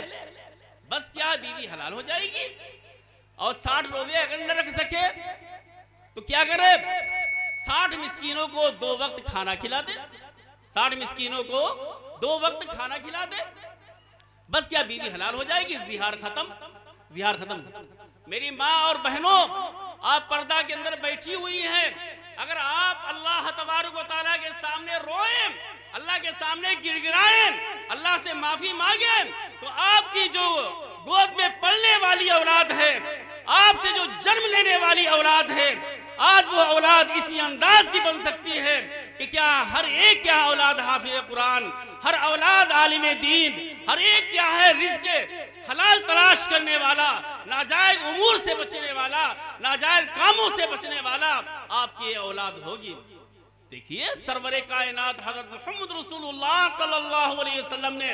बस क्या बीवी हलाल हो जाएगी। और 60 रोजे अगर न रख सके तो क्या करे, 60 मिस्कीनों को 2 वक्त खाना खिला दे, 60 मिस्कीनों को 2 वक्त खाना खिला दे, बस क्या बीवी हलाल हो जाएगी। जिहार खत्म, जिहार खत्म। मेरी माँ और बहनों, आप पर्दा के अंदर बैठी हुई हैं, अगर आप अल्लाह तबारक व तआला के सामने रोएं, अल्लाह के सामने गिड़गिड़ाएं, अल्लाह से माफी मांगे, तो आपकी जो गोद में पलने वाली औलाद है, आपसे जो जन्म लेने वाली औलाद है, आज वो औलाद इसी अंदाज की बन सकती है कि क्या हर एक क्या औलाद हाफिज कुरान, हर औलाद आलिम दीन, हर एक क्या है रिज़्क़ हलाल तलाश करने वाला, नाजायज उमूर से बचने वाला, नाजायज कामों से बचने वाला आपकी औलाद होगी। देखिए सरवरे कायनात हज़रत मोहम्मद रसूलुल्लाह सल्लल्लाहु अलैहि वसल्लम ने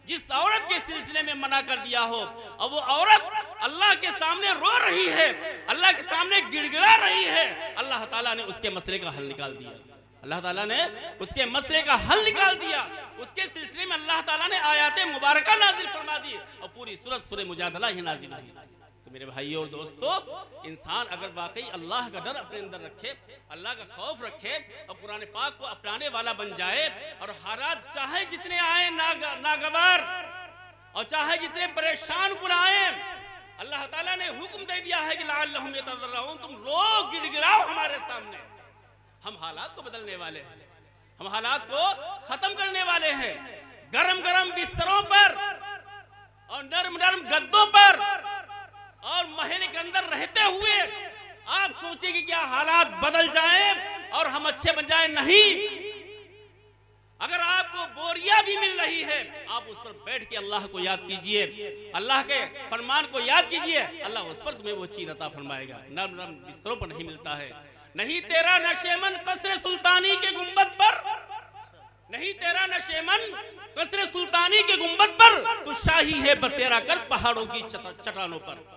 जिस औरत के सिलसिले में मना कर दिया हो, और वो औरत अल्लाह के सामने रो रही है, अल्लाह के सामने गिड़गिड़ा रही है, अल्लाह ताला ने उसके मसले का हल निकाल दिया, अल्लाह ताला ने उसके मसले का हल निकाल दिया। उसके सिलसिले में अल्लाह ताला ने आयाते मुबारका नाजिल फरमा दी और पूरी सूरत सूरह मुजादला ही नाजिल हुई। तो मेरे भाइयों और दोस्तों, इंसान अगर वाकई अल्लाह का डर अपने अंदर रखे, अल्लाह का खौफ रखे और कुरान पाक को अपनाने वाला बन जाए, और हालात चाहे जितने आए नागवार और चाहे जितने परेशान कुन आए, अल्लाह ताला ने हुक्म दे दिया है कि लअल्लहुम यतज़र्रऊन, तुम रो गिड़गिड़ाओ हमारे सामने, हम हालात को बदलने वाले हैं, हम हालात को खत्म करने वाले हैं। गरम गरम बिस्तरों पर और नरम नरम गद्दों पर और महल के अंदर रहते हुए आप सोचिए कि क्या हालात बदल जाएं और हम अच्छे बन जाएं। नहीं, अगर आपको बोरिया भी मिल रही है, आप उस पर बैठ के अल्लाह को याद कीजिए, अल्लाह के फरमान को याद कीजिए, अल्लाह उस पर तुम्हें वो चीज अता फरमाएगा। नरम नरम बिस्तरों पर नहीं मिलता है। नहीं तेरा नशेमन कसरे सुल्तानी के गुंबद पर, नहीं तेरा नशेमन कसरे सुल्तानी के गुंबद पर, तो शाही है बसेरा कर पहाड़ों की चट्टानों पर।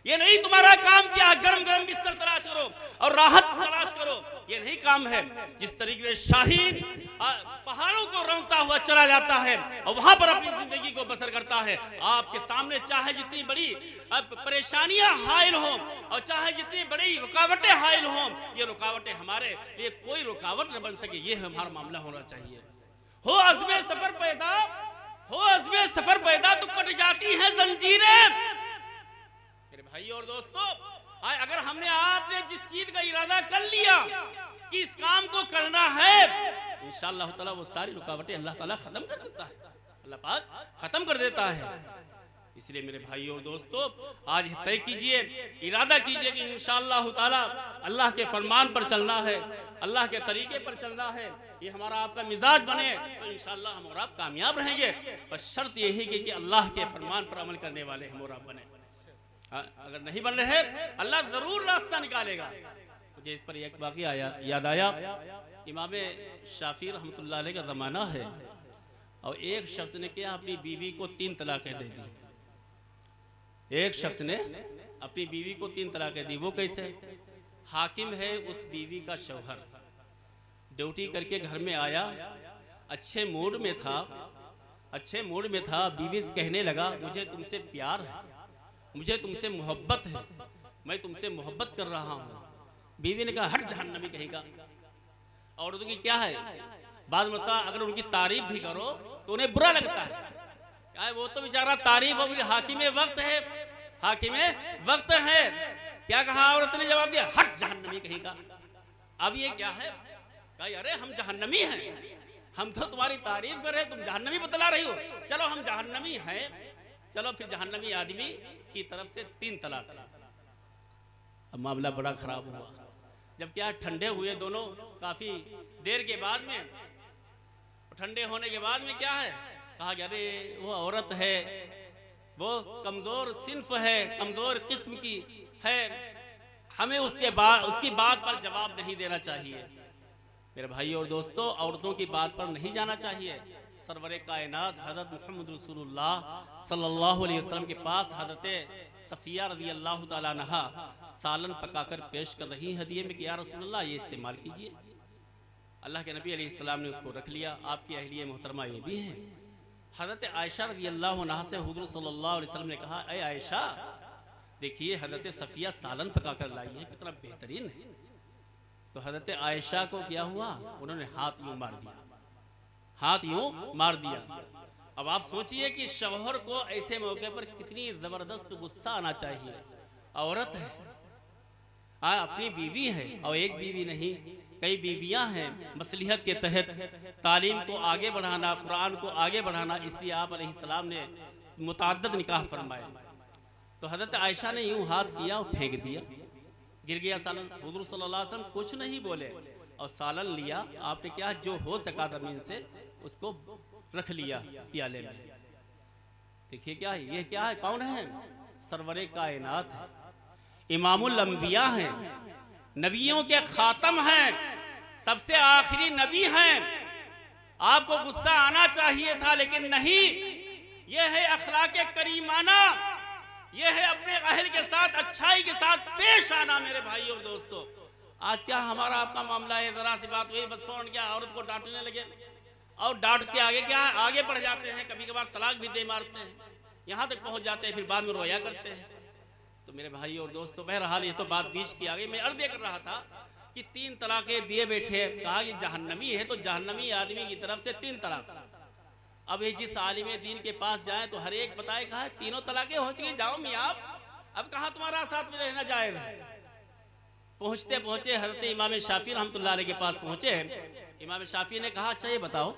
ये नहीं तुम्हारा काम क्या गरम गरम बिस्तर तलाश करो और राहत तलाश करो, ये नहीं काम है। जिस तरीके से शाहीन पहाड़ों को रौंदता हुआ चला जाता है और वहां पर अपनी जिंदगी को बसर करता है, आपके सामने चाहे जितनी बड़ी परेशानियां हायल हों और चाहे जितनी बड़ी रुकावटें हायल हों, ये रुकावटें हमारे लिए कोई रुकावट न बन सके, ये हमारा मामला होना चाहिए। हो अज़्मे सफर पैदा, हो अज़्मे सफर पैदा तो कट जाती हैं जंजीरें। मेरे भाई और दोस्तों, अगर हमने आपने जिस चीज का इरादा कर लिया कि इस काम को करना है, इंशाअल्लाह ताला वो सारी रुकावटें अल्लाह ताला खत्म कर देता है, अल्लाह पाक खत्म कर देता है। इसलिए मेरे भाई और दोस्तों, आज तय कीजिए, इरादा कीजिए कि इंशाअल्लाह ताला अल्लाह के फरमान पर चलना है, अल्लाह के तरीके पर चलना है, ये हमारा आपका मिजाज बने तो इंशाअल्लाह हम और आप कामयाब रहेंगे। बस शर्त यही कि अल्लाह के फरमान पर अमल करने वाले हम और आप बने। अगर नहीं बन रहे, अल्लाह जरूर रास्ता निकालेगा। मुझे इस पर एक वाक़या याद आया। इमाम शाफी रहमतुल्लाह अलैह का ज़माना है और एक शख्स ने क्या अपनी बीवी को 3 तलाक़ें दे दी। एक शख्स ने अपनी बीवी को 3 तलाक़ें दी। वो कैसे? हाकिम है उस बीवी का शौहर, ड्यूटी करके घर में आया, अच्छे मूड में था, अच्छे मूड में था। बीवी से कहने लगा, मुझे तुमसे प्यार है, मुझे तुमसे मोहब्बत है, मैं तुमसे मोहब्बत कर रहा हूँ। बीवी ने कहा, हट जहन्नमी कहेगा। औरतों की क्या है, बाद में अगर उनकी तारीफ भी करो तो उन्हें बुरा लगता है। क्या है, वो तो बेचारा तारीफ होगी, हाकिम वक्त है, हाकिम वक्त है। क्या कहा औरत ने? जवाब दिया, हट जहन्नमी कहेगा। अब ये क्या है? कहा, अरे हम जहन्नमी हैं, हम तो तुम्हारी तारीफ कर रहे, तुम जहन्नमी बतला रही हो। चलो हम जहन्नमी हैं, चलो फिर जहन्नमी आदमी की तरफ से 3 तलाक। अब मामला बड़ा खराब हुआ। जब क्या ठंडे हुए दोनों काफी देर के बाद में, ठंडे होने के बाद में क्या है, कहा कि अरे वो औरत है, वो कमजोर सिन्फ है, कमजोर किस्म की है, हमें उसकी बात पर जवाब नहीं देना चाहिए। मेरे भाई और दोस्तों, औरतों की बात पर नहीं जाना चाहिए। सरवरे कायनात हज़रत मुहम्मद रसूलुल्लाह सल्लल्लाहु अलैहि वसल्लम के पास हज़रत सफ़िया रज़ी अल्लाह ताला अन्हा सालन पकाकर पेश कर रही हदिये में कि या रसूलुल्लाह ये इस्तेमाल कीजिए। अल्लाह के नबी अलैहिस्सलाम ने उसको रख लिया। आपकी अहलिया मोहतरमा ये भी हैं। हज़रत आयशा रज़ी अल्लाह अन्हा से हुज़ूर सल्लल्लाहु अलैहि वसल्लम ने कहा, अय आयशा, देखिए हज़रत सफ़िया सालन पकाकर लाई है, कितना बेहतरीन है। तो हज़रत आयशा को क्या हुआ, उन्होंने हाथ यूं मार दिया, हाथ यूं मार दिया। अब आप सोचिए कि शौहर को ऐसे मौके पर कितनी जबरदस्त गुस्सा आना चाहिए। औरत है, अपनी बीवी है, और एक बीवी नहीं कई बीवियां हैं। मसलिहत के तहत तालीम को आगे बढ़ाना, कुरान को आगे बढ़ाना, इसलिए आप अलैहिस्सलाम ने मुतअद्दिद निकाह फरमाए। तो हज़रत आयशा ने यूं हाथ किया और फेंक दिया, गिर गया सालन। हुज़ूर सल्लल्लाहु अलैहि वसल्लम कुछ नहीं बोले और सालन लिया। आपने क्या जो हो सका ज़मीन से उसको रख लिया प्याले में। देखिए क्या है, ये क्या है, कौन है, सरवरे कायनात है, इमामुल अंबिया हैं, नबियों के खातम हैं, सबसे आखिरी नबी हैं। आपको गुस्सा आना चाहिए था, लेकिन नहीं। यह है अखलाके करीमाना, यह है अपने अहल के साथ अच्छाई के साथ पेश आना। मेरे भाई और दोस्तों, आज क्या हमारा आपका मामला है, जरा सी बात हुई बस फौरन क्या औरत को डांटने लगे, और डांट के आगे क्या आगे बढ़ जाते हैं, कभी कभार तलाक भी दे मारते हैं, यहाँ तक पहुँच जाते हैं, फिर बाद में रोया करते हैं। तो मेरे भाई और दोस्तों, बहरहाल ये तो बात बीच की आ गई। मैं अर्ज कर रहा था कि 3 तलाक़ें दिए बैठे, कहा कि जहन्नमी है तो जहन्नमी आदमी की तरफ से 3 तलाक। अब ये जिस आलिम दीन के पास जाए तो हर एक बताए, कहा 3 तलाक़ें हो चुकी, जाओ मियाँ अब कहाँ तुम्हारा साथ में रहना जायज़ है। पहुँचते पहुँचे हज़रत इमाम शाफी रहमतुल्लाह अलैह के पास पहुँचे। इमाम शाफी ने कहा, अच्छा ये बताओ,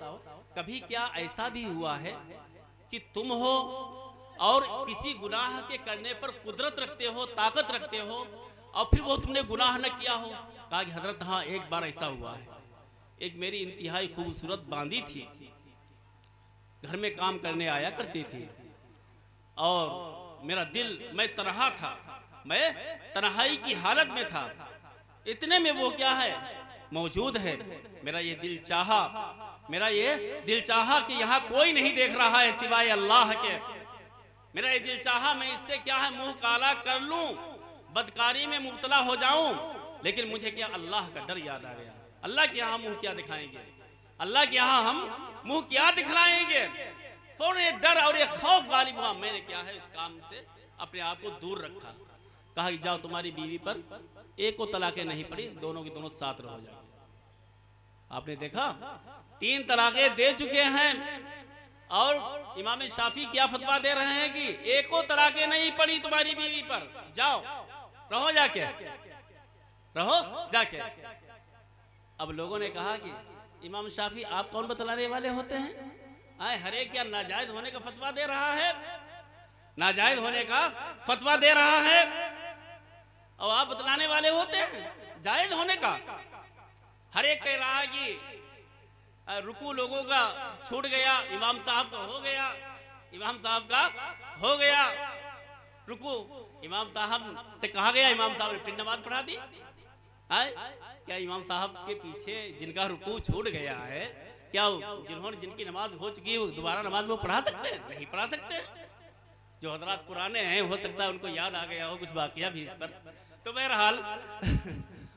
कभी क्या ऐसा भी हुआ है कि तुम हो और किसी गुनाह के करने पर कुदरत रखते हो, ताकत रखते हो, और फिर वो तुमने गुनाह न किया हो? कहा कि हजरत हाँ, एक बार ऐसा हुआ है। एक मेरी इंतहाई खूबसूरत बांदी थी, घर में काम करने आया करती थी, और मेरा दिल, मैं तन्हा था, मैं तन्हाई की हालत में था। इतने में वो क्या है, मौजूद है। मेरा ये दिल चाहा, मेरा ये दिल चाहा कि यहाँ कोई नहीं देख रहा है सिवाय अल्लाह के। मेरा ये दिल चाहा मैं इससे क्या है, मुंह काला कर लूं, बदकारी में मुब्तला हो जाऊं, लेकिन मुझे क्या अल्लाह का डर याद आ गया। अल्लाह के यहाँ मुंह क्या दिखाएंगे, अल्लाह के यहाँ हम मुंह क्या दिखलाएंगे। फौरन ये डर और ये खौफ गालिब हुआ। मैंने क्या है, इस काम से अपने आप को दूर रखा। कहा कि जाओ, तुम्हारी बीवी पर एक को तलाकें नहीं पड़ी, दोनों की दोनों साथ रहो जाओ। आपने देखा 3 तलाकें दे चुके हैं, और इमाम शाफी क्या फतवा दे रहे हैं कि एक को तलाकें नहीं पड़ी तुम्हारी बीवी पर, जाओ रहो जाके, रहो जाके। अब लोगों ने कहा कि इमाम शाफी आप कौन बतलाने वाले होते हैं, आए हर एक क्या नाजायज होने का फतवा दे रहा है, नाजायज होने का फतवा दे रहा है, और आप बतलाने वाले होते हैं जायज होने का। हर एक कह रहा है कि रुकू लोगों का छूट गया, इमाम साहब का हो गया, इमाम साहब का हो गया रुकू। इमाम साहब से कहा गया, इमाम साहब ने फिर नमाज पढ़ा दी। क्या इमाम साहब के पीछे जिनका रुकू छूट गया है, क्या जिनकी नमाज हो चुकी है वो दोबारा नमाज वो पढ़ा सकते हैं? नहीं पढ़ा सकते। जो हजरात पुराने हैं हो सकता है उनको याद आ गया हो कुछ वाकया भी इस पर। तो बहरहाल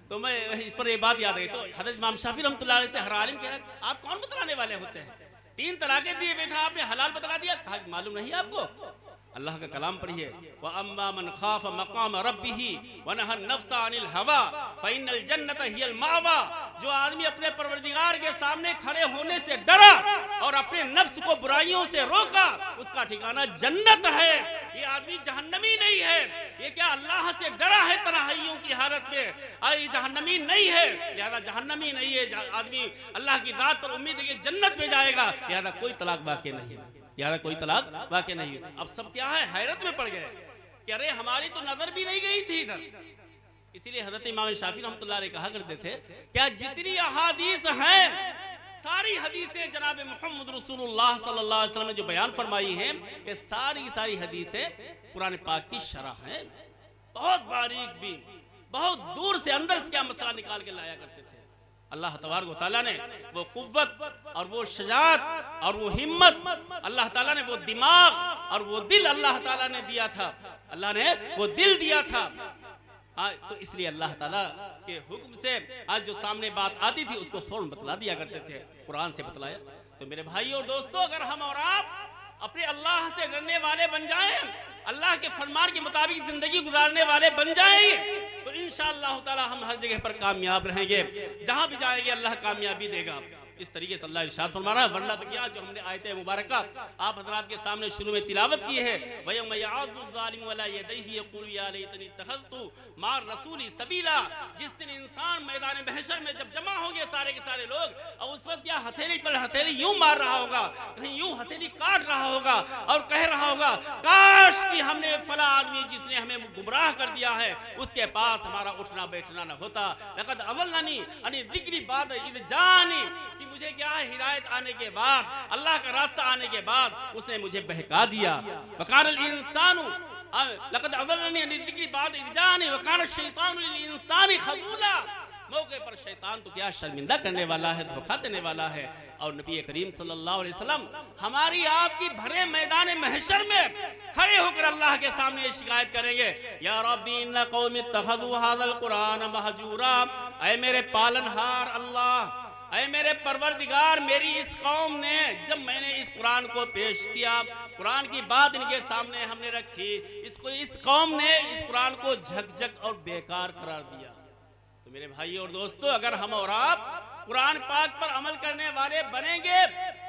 तो मैं इस पर ये बात याद आ गई। तो हज़रत इमाम शाफी रहमतुल्लाह अलैह से हर आलिम कह रहा, आप कौन बतलाने वाले होते हैं, 3 तलाकें दिए बैठा आपने हलाल बतला दिया। कहा मालूम नहीं आपको, अल्लाह का कलाम पढ़िए, व अम्मा मन खाफ मकाम रब्बिही व नहा नफ्सा अनिल हवा फ़इन्नल जन्नत हियल मावा। जो आदमी अपने परवरदिगार के सामने खड़े होने से डरा और अपने नफ्स को बुराइयों से रोका, उसका ठिकाना जन्नत है। ये आदमी जहन्नमी नहीं है। ये क्या अल्लाह से डरा है तन्हाइयों की हालत में, ये जहन्नमी नहीं है। लिहाजा जहन्नमी नहीं है आदमी, अल्लाह की जात पर उम्मीद है कि जन्नत में जाएगा। लिहाजा कोई तलाक वाक़ई नहीं है, लिहाजा कोई तलाक वाक़ई नहीं है। अब सब क्या है, हैरत में पड़ गए कि अरे हमारी तो नजर भी नहीं गई थी इधर। इसीलिए हज़रत इमाम शाफी रहमतुल्लाह अलैह कहा करते थे, क्या जितनी अहादीस हैं सारी हदीसें जनाब मोहम्मद रसूलुल्लाह सल्लल्लाहु अलैहि वसल्लम ने जो बयान फरमाई हैं, ये सारी हदीसें कुरान पाक की शरह हैं। बहुत बारीक भी, बहुत दूर से अंदर से क्या मसला निकाल के लाया करते थे। अल्लाह तबारक व तआला ने वो कुव्वत और वो शजाअत और वो हिम्मत, अल्लाह ताला ने वो दिमाग और वो दिल अल्लाह ताला ने दिया था। अल्लाह ने वो दिल दिया था। तो इसलिए अल्लाह ताला के हुक्म से आज जो सामने बात आती थी उसको फौरन बतला दिया करते थे, कुरान से बतलाया। तो मेरे भाई और दोस्तों, अगर हम और आप अपने अल्लाह से डरने वाले बन जाएं, अल्लाह के फरमान के मुताबिक जिंदगी गुजारने वाले बन जाएंगे, तो इंशाअल्लाह ताला हम हर जगह पर कामयाब रहेंगे। जहां भी जाएंगे अल्लाह कामयाबी देगा। इस तरीके से अल्लाह इरशाद फरमा रहा है। वरना तो क्या, जो हमने आयत मुबारक आप हजरात के सामने शुरू में तिलावत की है, वयम यअज़ु ज़ालिम वला यदैहि यक़ूलु या लैतनी इत्तख़ज़तु मार रसूली सबीला। जिस दिन इंसान मैदान महशर में जब जमा होंगे सारे के सारे लोग, और उस वक्त क्या हथेली पर हथेली यूं मार रहा होगा, कहीं यूं हथेली काट रहा होगा और कह रहा होगा, काश कि हमने फला आदमी जिसने हमें गुमराह कर दिया है उसके पास हमारा उठना बैठना न होता। लक़द अज़ल्लनी अनि ज़िक्री बाद इज़ जानी, कि मुझे क्या है, हिदायत आने के बाद, अल्लाह का रास्ता आने के बाद उसने मुझे बहका दिया। वकानल इंसानु लक़द अज़ल्लनी अनि ज़िक्री बाद इज़ जानी वकान शैतानु लिल इंसानी ख़ज़ूला। मौके पर शैतान तो क्या शर्मिंदा करने वाला है, धोखा देने वाला है। और नबी करीम सल्लल्लाहु अलैहि वसल्लम हमारी आपकी भरे मैदान महशर में खड़े होकर अल्लाह के सामने ये शिकायत करेंगे, या रब्बी इन्ना कौमी इत्तख़ज़ू हाज़ल कुरान महजूरा। ऐ मेरे पालनहार अल्लाह, ऐ मेरे परवरदिगार, मेरी इस कौम ने जब मैंने इस कुरान को पेश किया, कुरान की बात इनके सामने हमने रखी, इस कौम ने इस कुरान को झकझक और बेकार करार दिया। तो मेरे भाई और दोस्तों, अगर हम और आप कुरान पाक पर अमल करने वाले बनेंगे,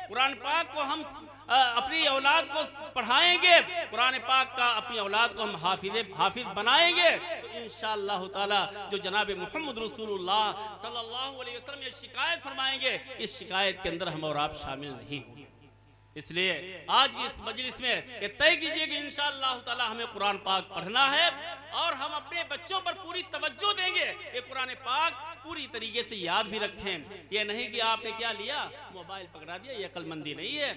कुरान पाक को हम अपनी औलाद को पढ़ाएंगे, कुरान पाक का अपनी औलाद को हम हाफिज बनाएंगे, तो इंशाअल्लाह ताला जो जनाब मोहम्मद रसूलुल्लाह सल्लल्लाहु अलैहि वसल्लम ये शिकायत फरमाएंगे, इस शिकायत के अंदर हम और आप शामिल नहीं होंगे। इसलिए आज की इस मजलिस में ये तय कीजिए कि इंशाअल्लाह ताला हमें कुरान पाक पढ़ना है और हम अपने बच्चों पर पूरी तवज्जो देंगे, ये कुरान पाक पूरी तरीके से याद भी रखें। ये नहीं कि आपने क्या लिया, मोबाइल पकड़ा दिया, ये अक्लमंदी नहीं है,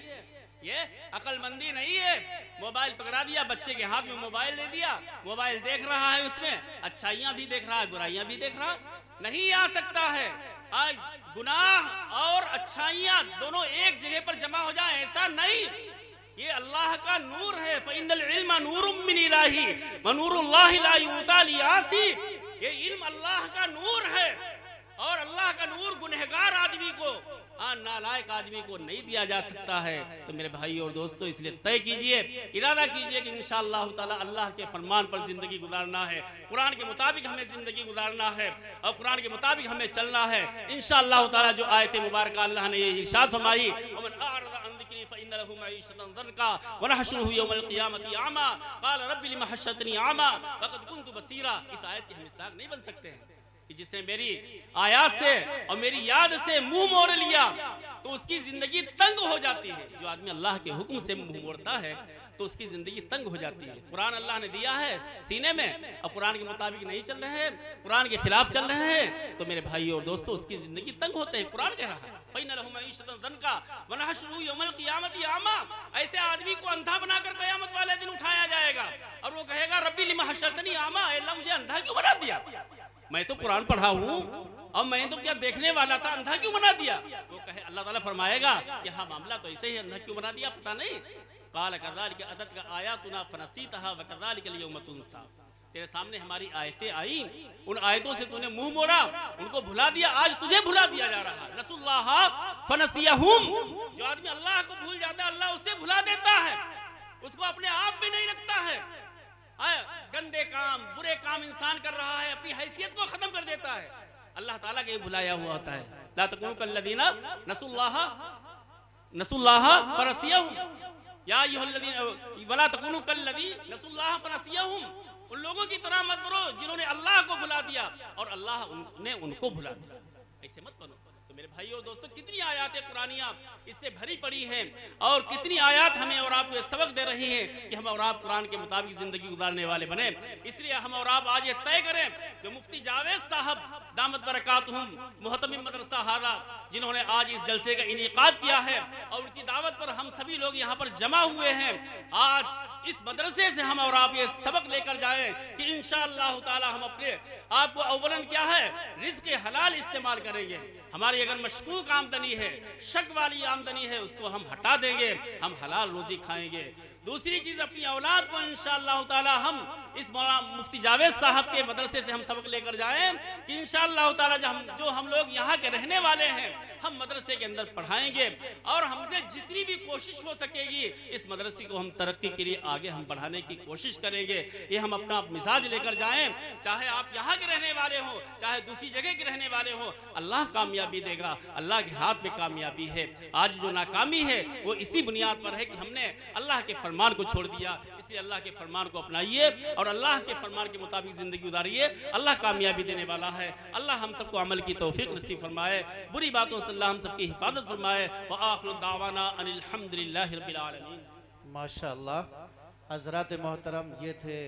ये अक्लमंदी नहीं है। मोबाइल पकड़ा दिया, बच्चे के हाथ में मोबाइल दे दिया, मोबाइल देख रहा है, उसमें अच्छाइयां भी देख रहा है, बुराइयां भी देख रहा, नहीं आ सकता है। आज गुनाह और अच्छाइयां दोनों एक जगह पर जमा हो जाए, ऐसा नहीं। ये अल्लाह का नूर है, फ़इन्नल इल्म नूरुम मिन इलाही व नूरुल्लाहि ला युता लियासी। ये इल्म अल्लाह का नूर है और अल्लाह का नूर गुनहगार आदमी को, नालायक आदमी को नहीं दिया जा सकता है। तो मेरे भाई और दोस्तों, इसलिए तय कीजिए, इरादा कीजिए कि इंशाअल्लाह ताला अल्लाह के फरमान पर जिंदगी गुजारना है, कुरान के मुताबिक हमें जिंदगी गुजारना है और कुरान के मुताबिक हमें चलना है। इंशाअल्लाह ताला जो आयत मुबारक अल्लाह ने ये इरशाद फरमाई, वमन अअरज़ अन ज़िक्री फ़इन्न लहू मईशतन ज़न्का व नहशुरुहु यौमल क़ियामति अमा क़ाल रब्बि लिमा हशरतनी अमा वक़द कुन्तु बसीरा। इस आयत के हम मिसदाक़ नहीं बन सकते हैं कि जिसने मेरी आयात से और मेरी याद से मुंह मोड़ लिया तो उसकी जिंदगी तंग हो जाती है। जो आदमी अल्लाह के हुक्म से मुंह मोड़ता है तो उसकी जिंदगी तंग हो जाती है। कुरान अल्लाह ने दिया है सीने में और कुरान के मुताबिक नहीं चल रहे हैं, कुरान के खिलाफ चल रहे हैं, तो मेरे भाई और दोस्तों उसकी जिंदगी तंग होते हैं। कुरान कह रहा है फ़इन्न लहू मईशतन ज़न्का व नहशुरुहु यौमल क़ियामति अमा। ऐसे आदमी को अंधा बनाकर क़यामत वाले दिन उठाया जाएगा और वो कहेगा रब्बी लिमा हशरतनी अमा, अल्लाह मुझे अंधा क्यों बना दिया, मैं तो कुरान पढ़ा हूँ और मैं तो क्या देखने वाला था, अंधा क्यों बना दिया। वो कहे, अल्लाह ताला फरमाएगा कि हाँ मामला तो ऐसे ही, अंधा क्यों बना दिया पता नहीं। काल कज़ालिका अततका आयातुना फनसीतहा व कज़ालिकल यौम तुनसा। तेरे सामने हमारी आयतें आई, उन आयतों से तूने मुंह मोड़ा, उनको भुला दिया, आज तुझे भुला दिया जा रहा है। नसुल्लाह फनसियहुम। जो आदमी अल्लाह को भूल जाता है अल्लाह उसे भुला देता है, उसको अपने आप भी नहीं रखता है। गंदे काम बुरे काम इंसान कर रहा है, अपनी हैसियत को खत्म कर देता है, अल्लाह ताला के भुलाया हुआ होता है। ला तकुनु कल्लज़ीना नसुल्लाह फनसियहुम या अय्युहल्लज़ीना वला तकुनु कल्लज़ी नसुल्लाह फनसियहुम। उन लोगों की तरह मत बनो जिन्होंने अल्लाह को भुला दिया और अल्लाह ने उनको भुला दिया, ऐसे मत बनो। तो तो मेरे भाइयों और दोस्तों, कितनी आयात कुरानियाँ इससे भरी पड़ी हैं और कितनी आयात हमें और आपको ये सबक दे रही हैं कि हम और आप कुरान के मुताबिक जिंदगी गुजारने वाले बने। इसलिए हम और आप आज ये तय करें जो मुफ्ती जावेद साहब दामत बरकातुहुम मुहतमिम मदरसा हादा, जिन्होंने आज इस जलसे का इनेकाद किया है और उनकी दावत पर हम सभी लोग यहाँ पर जमा हुए हैं, आज इस मदरसे से हम और आप ये सबक लेकर जाएं कि इंशाअल्लाह ताला हम अपने आपको अव्वलन क्या है, रिज़्क़ हलाल इस्तेमाल करेंगे। हमारी अगर मशकूक आमदनी है, शक वाली आमदनी है, उसको हम हटा देंगे, हम हलाल रोजी खाएंगे। दूसरी चीज, अपनी औलाद को इंशाअल्लाह ताला हम इस मुफ्ती जावेद साहब के मदरसे से हम सबक लेकर जाएं कि इंशाअल्लाह ताला जो हम लोग यहाँ के रहने वाले हैं, हम मदरसे के अंदर पढ़ाएंगे और हमसे जितनी भी कोशिश हो सकेगी इस मदरसे को हम तरक्की के लिए आगे हम बढ़ाने की कोशिश करेंगे। ये हम अपना मिजाज लेकर जाएं, चाहे आप यहाँ के रहने वाले हो, चाहे दूसरी जगह के रहने वाले हो, अल्लाह कामयाबी देगा, अल्लाह के हाथ में कामयाबी है। आज जो नाकामी है वो इसी बुनियाद पर है कि हमने अल्लाह के फरमान को छोड़ दिया। इसलिए अल्लाह के फरमान को अपनाइए और अल्लाह के फरमान के मुताबिक जिंदगी गुजारिए, अल्लाह कामयाबी देने वाला है। अल्लाह हम सबको अमल की तौफीक नसीब फरमाए, बुरी बातों से अल्लाह हम सबकी हिफाजत फरमाए। व आखिरु दावाना अनिल हम्दुलिल्लाहि रब्बिल आलमीन। माशाअल्लाह। हज़रात मोहतरम, ये थे